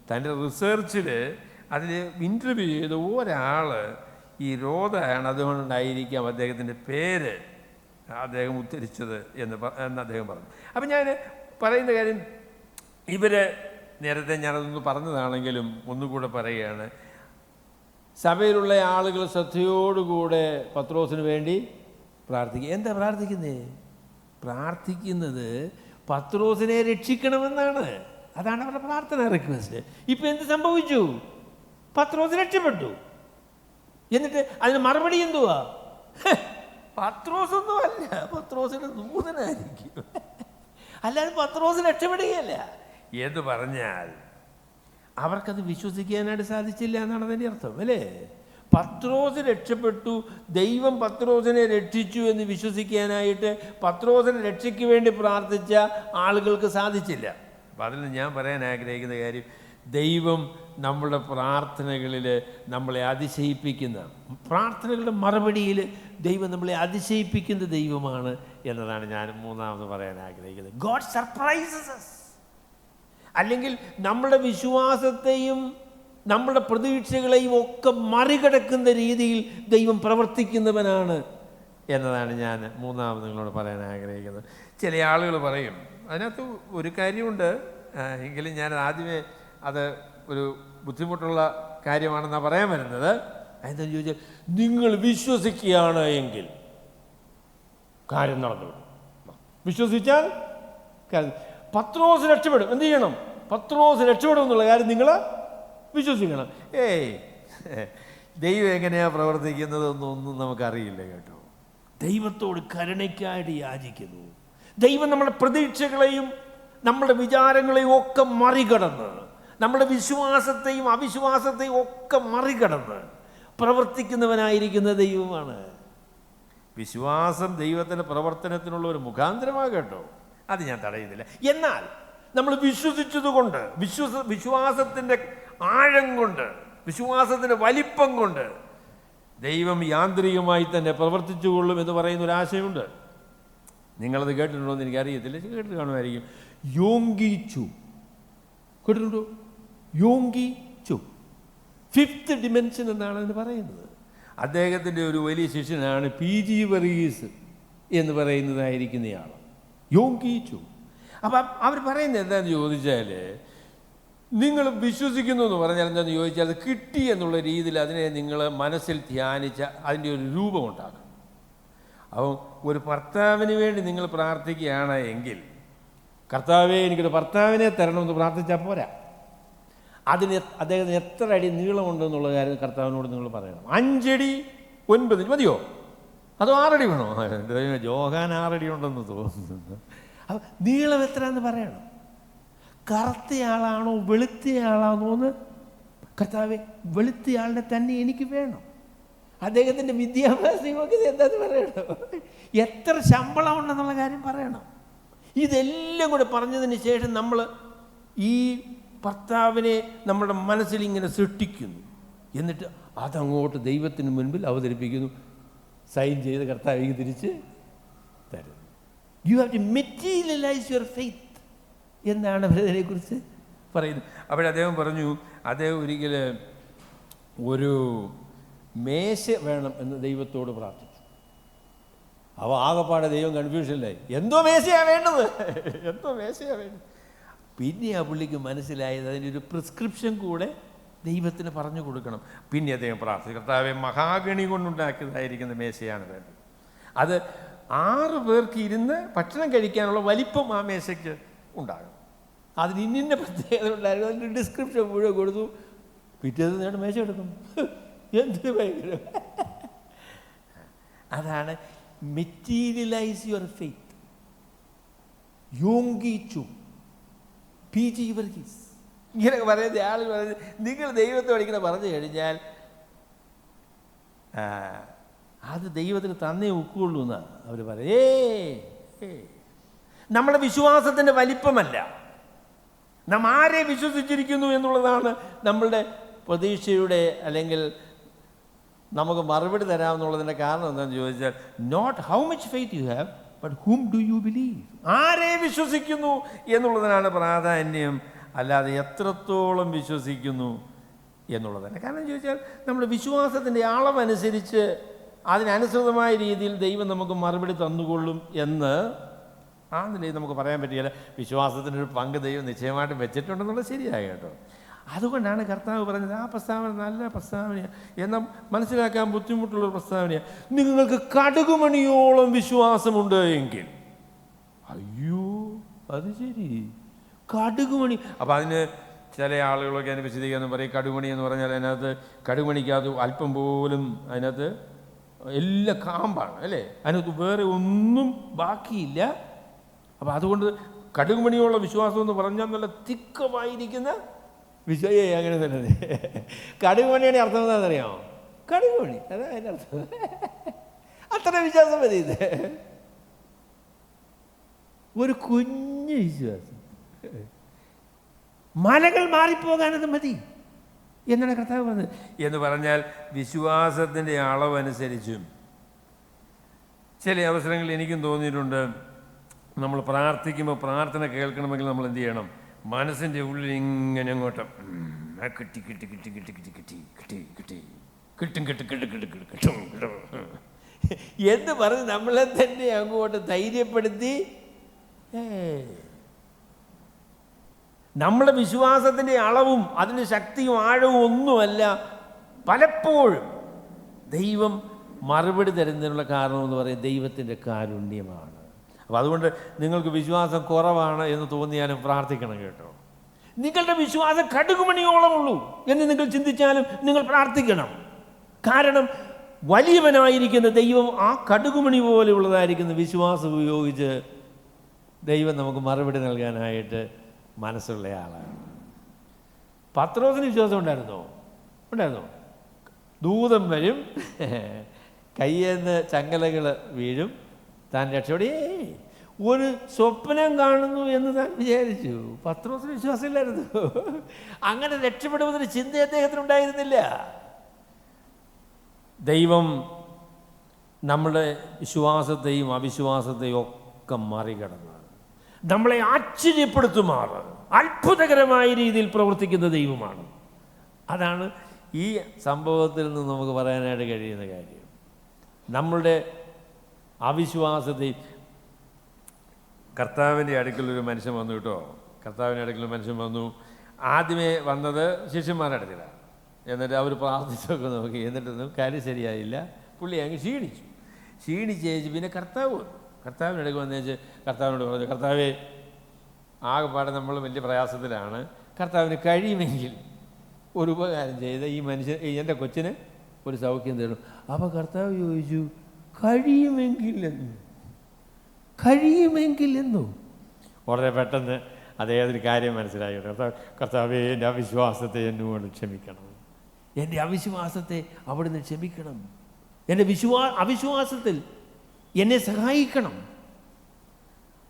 തൻ്റെ റിസർച്ചിൽ അതിൽ ഇൻ്റർവ്യൂ ചെയ്ത ഒരാൾ ഈ രോധയാണ്, അതുകൊണ്ടായിരിക്കാം അദ്ദേഹത്തിൻ്റെ പേര് അദ്ദേഹം ഉദ്ധരിച്ചത് എന്ന് അദ്ദേഹം പറഞ്ഞു. അപ്പം ഞാൻ പറയുന്ന കാര്യം, ഇവർ നേരത്തെ ഞാനതൊന്ന് പറഞ്ഞതാണെങ്കിലും ഒന്നുകൂടെ പറയുകയാണ്. സഭയിലുള്ള ആളുകൾ ശ്രദ്ധയോടുകൂടെ പത്രോസിന് വേണ്ടി പ്രാർത്ഥിക്കുക. എന്താ പ്രാർത്ഥിക്കുന്നത് പത്രോസിനെ രക്ഷിക്കണമെന്നാണ്. അതാണ് അവരുടെ പ്രാർത്ഥന റിക്വസ്റ്റ്. ഇപ്പം എന്ത് സംഭവിച്ചു? പത്രോസ് രക്ഷപ്പെട്ടു. എന്നിട്ട് അതിന് മറുപടി എന്തുവാ? പത്രോസൊന്നും അല്ല, പത്രോസിന് ദൂതനായിരിക്കും, അല്ലാതെ പത്രോസ് രക്ഷപ്പെടുകയല്ല എന്ന് പറഞ്ഞാൽ അവർക്കത് വിശ്വസിക്കാനായിട്ട് സാധിച്ചില്ല എന്നാണ് അതിൻ്റെ അർത്ഥം, അല്ലേ? പത്രോസ് രക്ഷപ്പെട്ടു, ദൈവം പത്രോസിനെ രക്ഷിച്ചു എന്ന് വിശ്വസിക്കാനായിട്ട് പത്രോസിനെ രക്ഷയ്ക്ക് വേണ്ടി പ്രാർത്ഥിച്ച ആളുകൾക്ക് സാധിച്ചില്ല. അപ്പം അതിൽ ഞാൻ പറയാൻ ആഗ്രഹിക്കുന്ന കാര്യം, ദൈവം നമ്മളുടെ പ്രാർത്ഥനകളിൽ നമ്മളെ അതിശയിപ്പിക്കുന്ന, പ്രാർത്ഥനകളുടെ മറുപടിയിൽ ദൈവം നമ്മളെ അതിശയിപ്പിക്കുന്ന ദൈവമാണ് എന്നതാണ് ഞാൻ മൂന്നാമത് പറയാൻ ആഗ്രഹിക്കുന്നത്. God surprises us. അല്ലെങ്കിൽ നമ്മുടെ വിശ്വാസത്തെയും നമ്മുടെ പ്രതീക്ഷകളെയും ഒക്കെ മറികടക്കുന്ന രീതിയിൽ ദൈവം പ്രവർത്തിക്കുന്നവനാണ് എന്നതാണ് ഞാൻ മൂന്നാമത് നിങ്ങളോട് പറയാൻ ആഗ്രഹിക്കുന്നത്. ചില ആളുകൾ പറയും, അതിനകത്ത് ഒരു കാര്യമുണ്ട്, എങ്കിലും ഞാൻ ആദ്യമേ അത് ഒരു ബുദ്ധിമുട്ടുള്ള കാര്യമാണെന്നാണ് പറയാൻ വരുന്നത്. എന്താണെന്ന് ചോദിച്ചാൽ, നിങ്ങൾ വിശ്വസിക്കുകയാണ് എങ്കിൽ കാര്യം നടന്നു. വിശ്വസിച്ചാൽ പത്രോസ് രക്ഷപ്പെടും. എന്ത് ചെയ്യണം? പത്രോസ് രക്ഷപ്പെടും എന്നുള്ള കാര്യം നിങ്ങൾ വിശ്വസിക്കണം. ദൈവം എങ്ങനെയാണ് പ്രവർത്തിക്കുന്നതെന്നൊന്നും നമുക്കറിയില്ല കേട്ടോ. ദൈവത്തോട് കരുണയ്ക്കായിട്ട് യാചിക്കുന്നു. ദൈവം നമ്മുടെ പ്രതീക്ഷകളെയും നമ്മുടെ വിചാരങ്ങളെയും ഒക്കെ മറികടന്ന്, നമ്മുടെ വിശ്വാസത്തെയും അവിശ്വാസത്തെയും ഒക്കെ മറികടന്ന് പ്രവർത്തിക്കുന്നവനായിരിക്കുന്ന ദൈവമാണ്. വിശ്വാസം ദൈവത്തിൻ്റെ പ്രവർത്തനത്തിനുള്ള ഒരു മുഖാന്തരമാണ് കേട്ടോ, അത് ഞാൻ തടയുന്നില്ല. എന്നാൽ നമ്മൾ വിശ്വസിച്ചതുകൊണ്ട്, വിശ്വാസത്തിൻ്റെ ആഴം കൊണ്ട്, വിശ്വാസത്തിൻ്റെ വലിപ്പം കൊണ്ട് ദൈവം യാന്ത്രികമായി തന്നെ പ്രവർത്തിച്ചുകൊള്ളും എന്ന് പറയുന്ന ഒരു ആശയമുണ്ട്. നിങ്ങളത് കേട്ടിട്ടുണ്ടോ എന്ന് എനിക്കറിയത്തില്ല, കേട്ടിട്ട് കാണുമായിരിക്കും. യോങ്കിച്ചു കേട്ടിട്ടുണ്ടോ? യോങ്കിച്ചു, ഫിഫ്ത്ത് ഡിമെൻഷൻ എന്നാണ് അതിന് പറയുന്നത്. അദ്ദേഹത്തിൻ്റെ ഒരു വലിയ ശിഷ്യനാണ് PG വർഗീസ് എന്ന് പറയുന്നതായിരിക്കുന്നയാൾ. യോങ്കിച്ചു. അപ്പം അവർ പറയുന്നത് എന്താണെന്ന് ചോദിച്ചാൽ, നിങ്ങൾ വിശ്വസിക്കുന്നു എന്ന് പറഞ്ഞാൽ എന്താണെന്ന് ചോദിച്ചാൽ, അത് കിട്ടി എന്നുള്ള രീതിയിൽ അതിനെ നിങ്ങൾ മനസ്സിൽ ധ്യാനിച്ച അതിൻ്റെ ഒരു രൂപം ഉണ്ടാക്കണം. അപ്പം ഒരു ഭർത്താവിന് വേണ്ടി നിങ്ങൾ പ്രാർത്ഥിക്കുകയാണ് എങ്കിൽ, കർത്താവേ എനിക്കൊരു ഭർത്താവിനെ തരണമെന്ന് പ്രാർത്ഥിച്ചാൽ പോരാ. അതിന് അദ്ദേഹത്തിന് എത്ര അടി നീളമുണ്ടെന്നുള്ള കാര്യം കർത്താവിനോട് നിങ്ങൾ പറയണം. 5 അടി 9 ഇഞ്ച് മതിയോ? അതോ 6 അടി വേണോ? ജോഹാൻ 6 അടി ഉണ്ടെന്ന് തോന്നുന്നു. അപ്പം നീളം എത്ര എന്ന് പറയണം. കറുത്തയാളാണോ വെളുത്തയാളാണോ എന്ന് കർത്താവെ, വെളുത്തയാളുടെ തന്നെ എനിക്ക് വേണം. അദ്ദേഹത്തിൻ്റെ വിദ്യാഭ്യാസ യോഗ്യത എന്താന്ന് പറയണം, എത്ര ശമ്പളം ഉണ്ടെന്നുള്ള കാര്യം പറയണം. ഇതെല്ലാം കൂടെ പറഞ്ഞതിന് ശേഷം നമ്മൾ ഈ ഭർത്താവിനെ നമ്മുടെ മനസ്സിൽ ഇങ്ങനെ സൃഷ്ടിക്കുന്നു. എന്നിട്ട് അതങ്ങോട്ട് ദൈവത്തിന് മുൻപിൽ അവതരിപ്പിക്കുന്നു. സൈൻ ചെയ്ത് കർത്താവിക്ക് തിരിച്ച് തരുന്നു. You have to materialise your faith എന്നാണ് അവരതിനെക്കുറിച്ച് പറയുന്നത്. അപ്പോൾ അദ്ദേഹം പറഞ്ഞു, അദ്ദേഹം ഒരിക്കൽ ഒരു മേശ വേണം എന്ന് ദൈവത്തോട് പ്രാർത്ഥിച്ചു. അവ ആകെപ്പാടെ ദൈവം കൺഫ്യൂഷനിലായി. എന്തോ മേശയാണ് വേണ്ടത്, എന്തോ മേശയാണ് വേണ്ടത്. പിന്നെ ആ പുള്ളിക്ക് മനസ്സിലായത് അതിൻ്റെ ഒരു പ്രിസ്ക്രിപ്ഷൻ കൂടെ ദൈവത്തിന് പറഞ്ഞു കൊടുക്കണം. പിന്നെ അദ്ദേഹം പ്രാർത്ഥിച്ചു, കർത്താവെ, മഹാഗണി കൊണ്ടുണ്ടാക്കിയതായിരിക്കുന്ന മേശയാണ് വേണ്ടത്. അത് 6 പേർക്ക് ഇരുന്ന് ഭക്ഷണം കഴിക്കാനുള്ള വലിപ്പം ആ മേശയ്ക്ക് ഉണ്ടാകും. അതിന് ഇന്ന പ്രത്യേകത ഉണ്ടായിരുന്നു. അതിൻ്റെ ഡിസ്ക്രിപ്ഷൻ മുഴുവൻ കൊടുത്തു. പിറ്റേന്ന് നേടെ മേശ എടുക്കും. എന്ത് ഭയങ്കര! അതാണ് മെറ്റീരിയലൈസ് യുവർ ഫെയ്ത്ത്. യോങ്കി ചു PG വർഗീസ് ഇങ്ങനെയൊക്കെ പറയുന്നത് ആളുകൾ പറയുന്നത്, നിങ്ങൾ ദൈവത്തോട് ഇങ്ങനെ പറഞ്ഞു കഴിഞ്ഞാൽ അത് ദൈവത്തിന് തന്നേ ഒക്കുള്ളൂ എന്നാണ് അവർ പറയുന്നത്. നമ്മുടെ വിശ്വാസത്തിൻ്റെ വലിപ്പമല്ല, നാം ആരെ വിശ്വസിച്ചിരിക്കുന്നു എന്നുള്ളതാണ് നമ്മളുടെ പ്രതീക്ഷയുടെ, അല്ലെങ്കിൽ നമുക്ക് മറുപടി തരാമെന്നുള്ളതിൻ്റെ കാരണം എന്താണെന്ന് ചോദിച്ചാൽ, not how much faith you have, but whom do you believe. ആരെ വിശ്വസിക്കുന്നു എന്നുള്ളതിനാണ് പ്രാധാന്യം, അല്ലാതെ എത്രത്തോളം വിശ്വസിക്കുന്നു എന്നുള്ളതല്ല. കാരണം ചോദിച്ചാൽ നമ്മൾ വിശ്വാസത്തിൻ്റെ അളവനുസരിച്ച് അതിനനുസൃതമായ രീതിയിൽ ദൈവം നമുക്ക് മറുപടി തന്നുകൊള്ളും എന്ന് ആ നിലയിൽ നമുക്ക് പറയാൻ പറ്റുകയില്ല. വിശ്വാസത്തിനൊരു പങ്ക് ദൈവം നിശ്ചയമായിട്ടും വെച്ചിട്ടുണ്ടെന്നുള്ളത് ശരിയായി കേട്ടോ. അതുകൊണ്ടാണ് കർത്താവ് പറഞ്ഞത്, ആ പ്രസ്താവന നല്ല പ്രസ്താവനയാണ്, എന്നാൽ മനസ്സിലാക്കാൻ ബുദ്ധിമുട്ടുള്ളൊരു പ്രസ്താവനയാണ്. നിങ്ങൾക്ക് കടുകുമണിയോളം വിശ്വാസമുണ്ട് എങ്കിൽ. അയ്യോ, അത് ശരി, കടുകുമണി. അപ്പം അതിന് ചില ആളുകളൊക്കെ അതിനെ വിശദീകരിക്കാൻ പറയും, കടുകുമണി എന്ന് പറഞ്ഞാൽ അതിനകത്ത് കടുകുമണിക്കകത്ത് അല്പം പോലും അതിനകത്ത് എല്ലാം കാമ്പാണ് അല്ലേ, അതിനകത്ത് വേറെ ഒന്നും ബാക്കിയില്ല. അപ്പം അതുകൊണ്ട് കടുകുമണിയുള്ള വിശ്വാസം എന്ന് പറഞ്ഞാൽ നല്ല തിക്കമായിരിക്കുന്ന അങ്ങനെ തന്നെ. കടുകുമണിയുടെ അർത്ഥം എന്താണെന്നറിയാമോ? കടുകുമണി, അതാ അതിൻ്റെ അർത്ഥം. അത്ര വിശ്വാസം മതി. ഇത് ഒരു കുഞ്ഞു വിശ്വാസം, മലകൾ മാറിപ്പോകാനത് മതി എന്നാണ് കർത്താവ് പറഞ്ഞത്. എന്ന് പറഞ്ഞാൽ വിശ്വാസത്തിൻ്റെ അളവനുസരിച്ചും ചില അവസരങ്ങളിൽ എനിക്കും തോന്നിയിട്ടുണ്ട്, നമ്മൾ പ്രാർത്ഥിക്കുമ്പോൾ പ്രാർത്ഥന കേൾക്കണമെങ്കിൽ നമ്മൾ എന്ത് ചെയ്യണം? മനസ്സിൻ്റെ ഉള്ളിൽ ഇങ്ങനെ അങ്ങോട്ട് കിട്ടി കിട്ടി കിട്ടി കിട്ടി കിട്ടി കിട്ടി കിട്ടി കിട്ടി കിട്ടും കിട്ടും കിട്ടും കിട്ടും കിട്ടും കിട്ടും എന്ന് പറഞ്ഞ് നമ്മളെ തന്നെ അങ്ങോട്ട് ധൈര്യപ്പെടുത്തി. നമ്മുടെ വിശ്വാസത്തിൻ്റെ അളവും അതിൻ്റെ ശക്തിയും ആഴവും ഒന്നുമല്ല പലപ്പോഴും ദൈവം മറുപടി തരുന്നതിനുള്ള കാരണമെന്ന് പറയുന്നത് ദൈവത്തിൻ്റെ കാരുണ്യമാണ്. അപ്പോൾ അതുകൊണ്ട് നിങ്ങൾക്ക് വിശ്വാസം കുറവാണ് എന്ന് തോന്നിയാലും പ്രാർത്ഥിക്കണം കേട്ടോ. നിങ്ങളുടെ വിശ്വാസം കടുകുമണിയോളമുള്ളൂ എന്ന് നിങ്ങൾ ചിന്തിച്ചാലും നിങ്ങൾ പ്രാർത്ഥിക്കണം. കാരണം വലിയവനായിരിക്കുന്ന ദൈവം ആ കടുകുമണി പോലെയുള്ളതായിരിക്കുന്ന വിശ്വാസം ഉപയോഗിച്ച് ദൈവം നമുക്ക് മറുപടി നൽകാനായിട്ട് മനസ്സുള്ള ആളാണ്. പത്രോസിന് വിശ്വാസം ഉണ്ടായിരുന്നോ? ദൂതൻ വരും, കയ്യെന്ന് ചങ്ങലകൾ വീഴും, താൻ രക്ഷപ്പെടേ ഒരു സ്വപ്നം കാണുന്നു എന്ന് താൻ വിചാരിച്ചു. പത്രോസിന് വിശ്വാസമില്ലായിരുന്നു. അങ്ങനെ രക്ഷപ്പെടുന്നതിന് ചിന്ത അദ്ദേഹത്തിന് ഉണ്ടായിരുന്നില്ല. ദൈവം നമ്മുടെ വിശ്വാസത്തെയും അവിശ്വാസത്തെയും ഒക്കെ മറികടന്ന് നമ്മളെ ആശ്ചര്യപ്പെടുത്തുമാറ് അത്ഭുതകരമായ രീതിയിൽ പ്രവർത്തിക്കുന്ന ദൈവമാണ്. അതാണ് ഈ സംഭവത്തിൽ നിന്ന് നമുക്ക് പറയാനായിട്ട് കഴിയുന്ന കാര്യം. നമ്മളുടെ അവിശ്വാസത്തെയും കർത്താവിൻ്റെ അടുക്കലൊരു മനുഷ്യൻ വന്നു കേട്ടോ. കർത്താവിൻ്റെ അടുക്കലൊരു മനുഷ്യൻ വന്നു. ആദ്യമേ വന്നത് ശിഷ്യന്മാരുടെ അടുക്കലാണ്. എന്നിട്ട് അവർ പ്രാർത്ഥിച്ചൊക്കെ നോക്കി, എന്നിട്ടൊന്നും കാര്യം ശരിയായില്ല. പുള്ളി അങ്ങ് ക്ഷീണിച്ചേച്ച് പിന്നെ കർത്താവിൻ്റെ അടുക്ക് വന്നേച്ച് കർത്താവിനോട് പറഞ്ഞു, കർത്താവേ, ആകെപ്പാടെ നമ്മൾ വലിയ പ്രയാസത്തിലാണ്, കർത്താവിന് കഴിയുമെങ്കിൽ ഒരു ഉപകാരം ചെയ്ത് ഈ മനുഷ്യൻ എൻ്റെ കൊച്ചിന് ഒരു സൗഖ്യം തരും. അപ്പോൾ കർത്താവ് ചോദിച്ചു, കഴിയുമെങ്കിലെന്നു. വളരെ പെട്ടെന്ന് അദ്ദേഹത്തിന് കാര്യം മനസ്സിലായി. കർത്താവേ, എൻ്റെ അവിശ്വാസത്തെ എന്നോട് ക്ഷമിക്കണം. എൻ്റെ അവിശ്വാസത്തെ അവിടുന്ന് ക്ഷമിക്കണം. എൻ്റെ അവിശ്വാസത്തിൽ എന്നെ സഹായിക്കണം.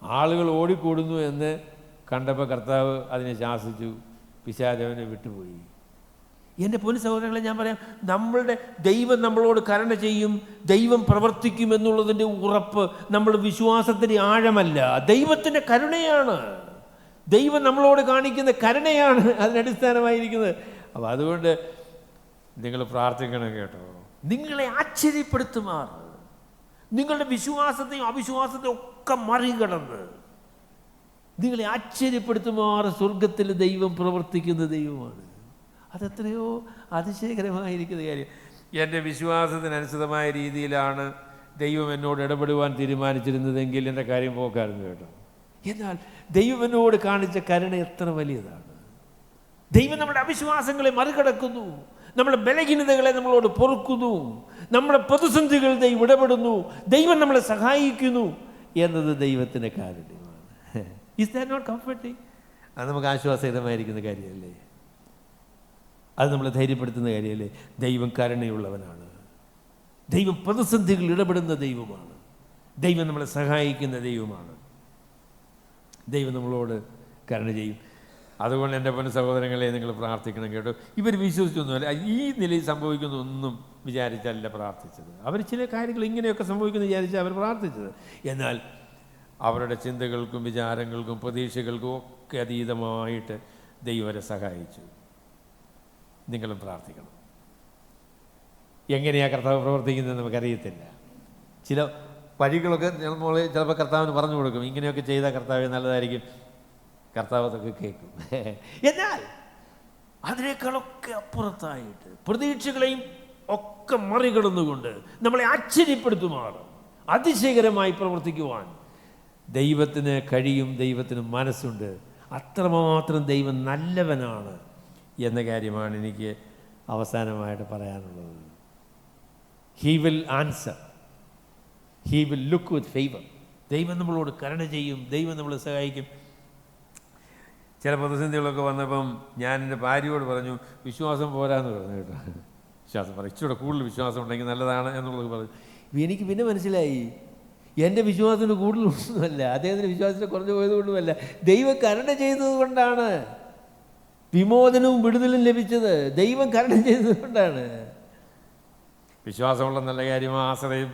ആളുകൾ ഓടിക്കൂടുന്നു എന്ന് കണ്ടപ്പോൾ കർത്താവ് അതിനെ ശാസിച്ചു, പിശാചവനെ വിട്ടുപോയി. എൻ്റെ പൊന്നു സഹോദരങ്ങളെ, ഞാൻ പറയാം, നമ്മളുടെ ദൈവം നമ്മളോട് കരുണ ചെയ്യും, ദൈവം പ്രവർത്തിക്കും എന്നുള്ളതിൻ്റെ ഉറപ്പ് നമ്മുടെ വിശ്വാസത്തിൻ്റെ ആഴമല്ല, ദൈവത്തിൻ്റെ കരുണയാണ്. ദൈവം നമ്മളോട് കാണിക്കുന്ന കരുണയാണ് അതിനടിസ്ഥാനമായിരിക്കുന്നത്. അപ്പോൾ അതുകൊണ്ട് നിങ്ങൾ പ്രാർത്ഥിക്കണം കേട്ടോ. നിങ്ങളെ ആശ്ചര്യപ്പെടുത്തുമാർ, നിങ്ങളുടെ വിശ്വാസത്തെയും അവിശ്വാസത്തെയും ഒക്കെ മറികടന്ന് നിങ്ങളെ ആശ്ചര്യപ്പെടുത്തുമാർ സ്വർഗത്തിൽ ദൈവം പ്രവർത്തിക്കുന്ന ദൈവമാണ്. അതെത്രയോ അതിശയകരമായിരിക്കുന്ന കാര്യം. എൻ്റെ വിശ്വാസത്തിനനുസൃതമായ രീതിയിലാണ് ദൈവം എന്നോട് ഇടപെടുവാൻ തീരുമാനിച്ചിരുന്നതെങ്കിൽ എൻ്റെ കാര്യം പോക്കായിരുന്നു കേട്ടോ. എന്നാൽ ദൈവം എന്നോട് കാണിച്ച കരുണ എത്ര വലിയതാണ്. ദൈവം നമ്മുടെ അവിശ്വാസങ്ങളെ മറികടക്കുന്നു, നമ്മുടെ ബലഹീനതകളെ നമ്മളോട് പൊറുക്കുന്നു, നമ്മുടെ പ്രതിസന്ധികൾ ദൈവം ഇടപെടുന്നു, ദൈവം നമ്മളെ സഹായിക്കുന്നു എന്നത് ദൈവത്തിൻ്റെ കാരുണ്യമാണ്. Is that not comforting? അത് നമുക്ക് ആശ്വാസകരമായിരിക്കുന്ന കാര്യമല്ലേ? അത് നമ്മളെ ധൈര്യപ്പെടുത്തുന്ന കാര്യമല്ലേ? ദൈവം കരുണയുള്ളവനാണ്, ദൈവം പ്രതിസന്ധികൾ ഇടപെടുന്ന ദൈവമാണ്, ദൈവം നമ്മളെ സഹായിക്കുന്ന ദൈവമാണ്, ദൈവം നമ്മളോട് കരുണ ചെയ്യും. അതുകൊണ്ട് എൻ്റെ പൊന്നു സഹോദരങ്ങളെ, നിങ്ങൾ പ്രാർത്ഥിക്കണം കേട്ടോ. ഇവർ വിശ്വസിച്ചൊന്നുമല്ല, ഈ നിലയിൽ സംഭവിക്കുന്നൊന്നും വിചാരിച്ചല്ല പ്രാർത്ഥിച്ചത്. അവർ ചില കാര്യങ്ങൾ ഇങ്ങനെയൊക്കെ സംഭവിക്കുന്നു വിചാരിച്ചാൽ അവർ പ്രാർത്ഥിച്ചത്. എന്നാൽ അവരുടെ ചിന്തകൾക്കും വിചാരങ്ങൾക്കും പ്രതീക്ഷകൾക്കും ഒക്കെ അതീതമായിട്ട് ദൈവം അവരെ സഹായിച്ചു. നിങ്ങളും പ്രാർത്ഥിക്കണം. എങ്ങനെയാണ് കർത്താവ് പ്രവർത്തിക്കുന്നത് നമുക്കറിയത്തില്ല. ചില വഴികളൊക്കെ നമ്മൾ ചിലപ്പോൾ കർത്താവിന് പറഞ്ഞു കൊടുക്കും, ഇങ്ങനെയൊക്കെ ചെയ്താൽ കർത്താവ് നല്ലതായിരിക്കും. കർത്താവ് അതൊക്കെ കേൾക്കും. എന്നാൽ അതിനേക്കാളൊക്കെ അപ്പുറത്തായിട്ട് പ്രതീക്ഷകളെയും ഒക്കെ മറികടന്നുകൊണ്ട് നമ്മളെ ആശ്ചര്യപ്പെടുത്തുമാർ അതിശയകരമായി പ്രവർത്തിക്കുവാൻ ദൈവത്തിന് കഴിയും, ദൈവത്തിന് മനസ്സുണ്ട്. അത്രമാത്രം ദൈവം നല്ലവനാണ് എന്ന കാര്യമാണ് എനിക്ക് അവസാനമായിട്ട് പറയാനുള്ളത്. He will answer, he will look with favour. ദൈവം നമ്മളോട് കരുണ ചെയ്യും, ദൈവം നമ്മളെ സഹായിക്കും. ചില പ്രതിസന്ധികളൊക്കെ വന്നപ്പം ഞാൻ എൻ്റെ ഭാര്യയോട് പറഞ്ഞു, വിശ്വാസം പോരാന്ന് പറഞ്ഞു കേട്ടോ. വിശ്വാസം പറയും, ഇച്ചിരി കൂടുതൽ വിശ്വാസം ഉണ്ടെങ്കിൽ നല്ലതാണ് എന്നുള്ളത് പറഞ്ഞു. എനിക്ക് പിന്നെ മനസ്സിലായി, എൻ്റെ വിശ്വാസത്തിന് കൂടുതലൊന്നുമല്ല, അദ്ദേഹത്തിൻ്റെ വിശ്വാസത്തിന് കുറഞ്ഞു പോയതുകൊണ്ടുമല്ല, ദൈവം കരുണ ചെയ്തത് കൊണ്ടാണ് വിമോചനവും വിടുതലും ലഭിച്ചത്. ദൈവം കരുണ ചെയ്തത് കൊണ്ടാണ്. വിശ്വാസമുള്ള നല്ല കാര്യം, ആശ്രയം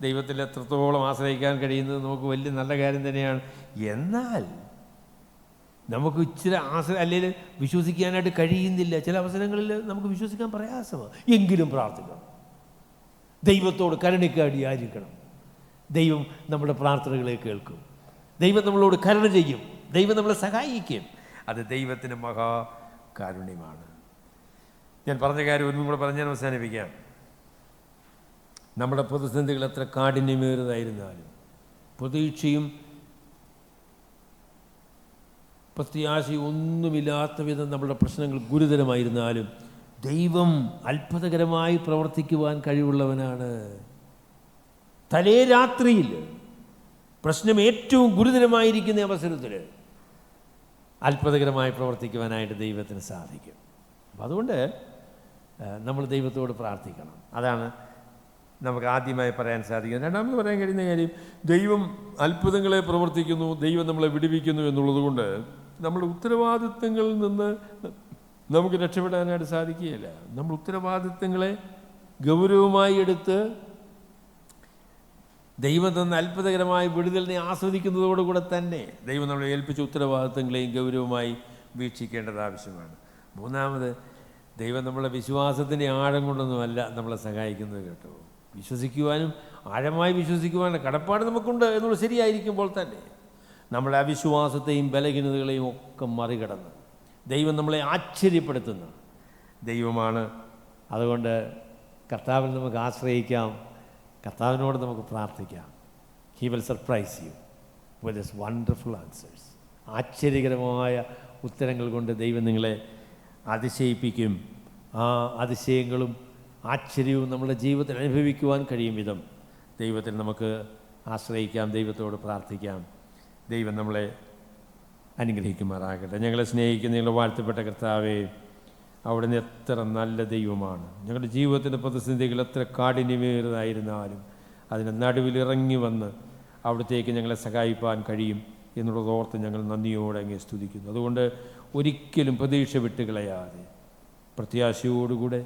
ദൈവത്തിൽ എത്രത്തോളം ആശ്രയിക്കാൻ കഴിയുന്നത് നമുക്ക് വലിയ നല്ല കാര്യം തന്നെയാണ്. എന്നാൽ നമുക്ക് ഇച്ചിരി അല്ലെങ്കിൽ വിശ്വസിക്കാനായിട്ട് കഴിയുന്നില്ല. ചില അവസരങ്ങളിൽ നമുക്ക് വിശ്വസിക്കാൻ പ്രയാസമാണ്. എങ്കിലും പ്രാർത്ഥിക്കണം, ദൈവത്തോട് കരുണയ്ക്കായി യാചിക്കണം. ദൈവം നമ്മുടെ പ്രാർത്ഥനകളെ കേൾക്കും, ദൈവം നമ്മളോട് കരുണ ചെയ്യും, ദൈവം നമ്മളെ സഹായിക്കും. അത് ദൈവത്തിന് മഹാകാരുണ്യമാണ്. ഞാൻ പറഞ്ഞ കാര്യം ഒന്നും കൂടെ പറഞ്ഞ് ഞാൻ അവസാനിപ്പിക്കാം. നമ്മുടെ പ്രതിസന്ധികൾ എത്ര കാഠിന്യമേറിയതായിരുന്നാലും, പ്രതീക്ഷയും പ്രത്യാശയും ഒന്നുമില്ലാത്ത വിധം നമ്മുടെ പ്രശ്നങ്ങൾ ഗുരുതരമായിരുന്നാലും ദൈവം അത്ഭുതകരമായി പ്രവർത്തിക്കുവാൻ കഴിവുള്ളവനാണ്. തലേ രാത്രിയിൽ പ്രശ്നം ഏറ്റവും ഗുരുതരമായിരിക്കുന്ന അവസരത്തിൽ അത്ഭുതകരമായി പ്രവർത്തിക്കുവാനായിട്ട് ദൈവത്തിന് സാധിക്കും. അപ്പം അതുകൊണ്ട് നമ്മൾ ദൈവത്തോട് പ്രാർത്ഥിക്കണം. അതാണ് നമുക്ക് ആദ്യമായി പറയാൻ സാധിക്കുന്നത്. രണ്ടാമത് പറയാൻ കഴിയുന്ന കാര്യം, ദൈവം അത്ഭുതങ്ങളെ പ്രവർത്തിക്കുന്നു, ദൈവം നമ്മളെ വിടുവിക്കുന്നു എന്നുള്ളത് കൊണ്ട് നമ്മുടെ ഉത്തരവാദിത്തങ്ങളിൽ നിന്ന് നമുക്ക് രക്ഷപ്പെടാനായിട്ട് സാധിക്കുകയില്ല. നമ്മൾ ഉത്തരവാദിത്തങ്ങളെ ഗൗരവമായി എടുത്ത് ദൈവം തന്ന അത്ഭുതകരമായ വിടുതലിനെ ആസ്വദിക്കുന്നതോടുകൂടെ തന്നെ ദൈവം നമ്മളെ ഏൽപ്പിച്ച ഉത്തരവാദിത്തങ്ങളെയും ഗൗരവമായി വീക്ഷിക്കേണ്ടത് ആവശ്യമാണ്. മൂന്നാമത്, ദൈവം നമ്മളെ വിശ്വാസത്തിൻ്റെ ആഴം കൊണ്ടൊന്നുമല്ല നമ്മളെ സഹായിക്കുന്നത് കേട്ടോ. വിശ്വസിക്കുവാനും ആഴമായി വിശ്വസിക്കുവാനും കടപ്പാട് നമുക്കുണ്ട് എന്നുള്ളത് ശരിയായിരിക്കുമ്പോൾ തന്നെ നമ്മുടെ അവിശ്വാസത്തെയും ബലഹീനതകളെയും ഒക്കെ മറികടന്ന് ദൈവം നമ്മളെ ആശ്ചര്യപ്പെടുത്തുന്ന ദൈവമാണ്. അതുകൊണ്ട് കർത്താവിൽ നമുക്ക് ആശ്രയിക്കാം, കർത്താവിനോട് നമുക്ക് പ്രാർത്ഥിക്കാം. He will surprise you with his wonderful answers. ആശ്ചര്യകരമായ ഉത്തരങ്ങൾ കൊണ്ട് ദൈവം നിങ്ങളെ അതിശയിപ്പിക്കും. ആ അതിശയങ്ങളും ആശ്ചര്യവും നമ്മുടെ ജീവിതത്തിൽ അനുഭവിക്കുവാൻ കഴിയും വിധം ദൈവത്തിൽ നമുക്ക് ആശ്രയിക്കാം, ദൈവത്തോട് പ്രാർത്ഥിക്കാം. ദൈവം നമ്മളെ അനുഗ്രഹിക്കുമാറാകട്ടെ. ഞങ്ങളെ സ്നേഹിക്കുന്ന ഞങ്ങളെ വാഴ്ത്തപ്പെട്ട കർത്താവേ, അവിടുന്ന് എത്ര നല്ല ദൈവമാണ്. ഞങ്ങളുടെ ജീവിതത്തിൻ്റെ പ്രതിസന്ധികൾ എത്ര കാഠിന്യമേറിയതായിരുന്നാലും അതിന് നടുവിലിറങ്ങി വന്ന് അവിടത്തേക്ക് ഞങ്ങളെ സഹായിപ്പാൻ കഴിയും എന്നുള്ളതോർത്ത് ഞങ്ങൾ നന്ദിയോടെ അങ്ങേ സ്തുതിക്കുന്നു. അതുകൊണ്ട് ഒരിക്കലും പ്രതീക്ഷ വിട്ടുകളയാതെ പ്രത്യാശയോടുകൂടെ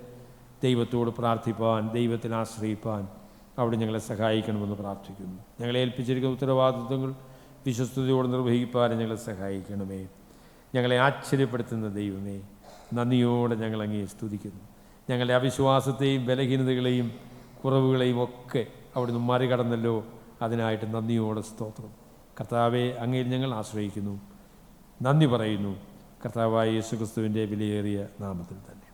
ദൈവത്തോട് പ്രാർത്ഥിപ്പാൻ, ദൈവത്തിൽ ആശ്രയിപ്പാൻ അവിടെ ഞങ്ങളെ സഹായിക്കണമെന്ന് പ്രാർത്ഥിക്കുന്നു. ഞങ്ങളെ ഏൽപ്പിച്ചിരിക്കുന്ന ഉത്തരവാദിത്വങ്ങൾ വിശ്വസ്തയോടെ നിർവഹിപ്പാൻ ഞങ്ങളെ സഹായിക്കണമേ. ഞങ്ങളെ ആശ്ചര്യപ്പെടുത്തുന്ന ദൈവമേ, നന്ദിയോടെ ഞങ്ങൾ അങ്ങേ സ്തുതിക്കുന്നു. ഞങ്ങളുടെ അവിശ്വാസത്തെയും ബലഹീനതകളെയും കുറവുകളെയും ഒക്കെ അവിടുന്ന് മറികടന്നല്ലോ. അതിനായിട്ട് നന്ദിയോടെ സ്തോത്രം. കർത്താവെ, അങ്ങയിൽ ഞങ്ങൾ ആശ്രയിക്കുന്നു, നന്ദി പറയുന്നു. കർത്താവായ യേശുക്രിസ്തുവിൻ്റെ വിലയേറിയ നാമത്തിൽ തന്നെ.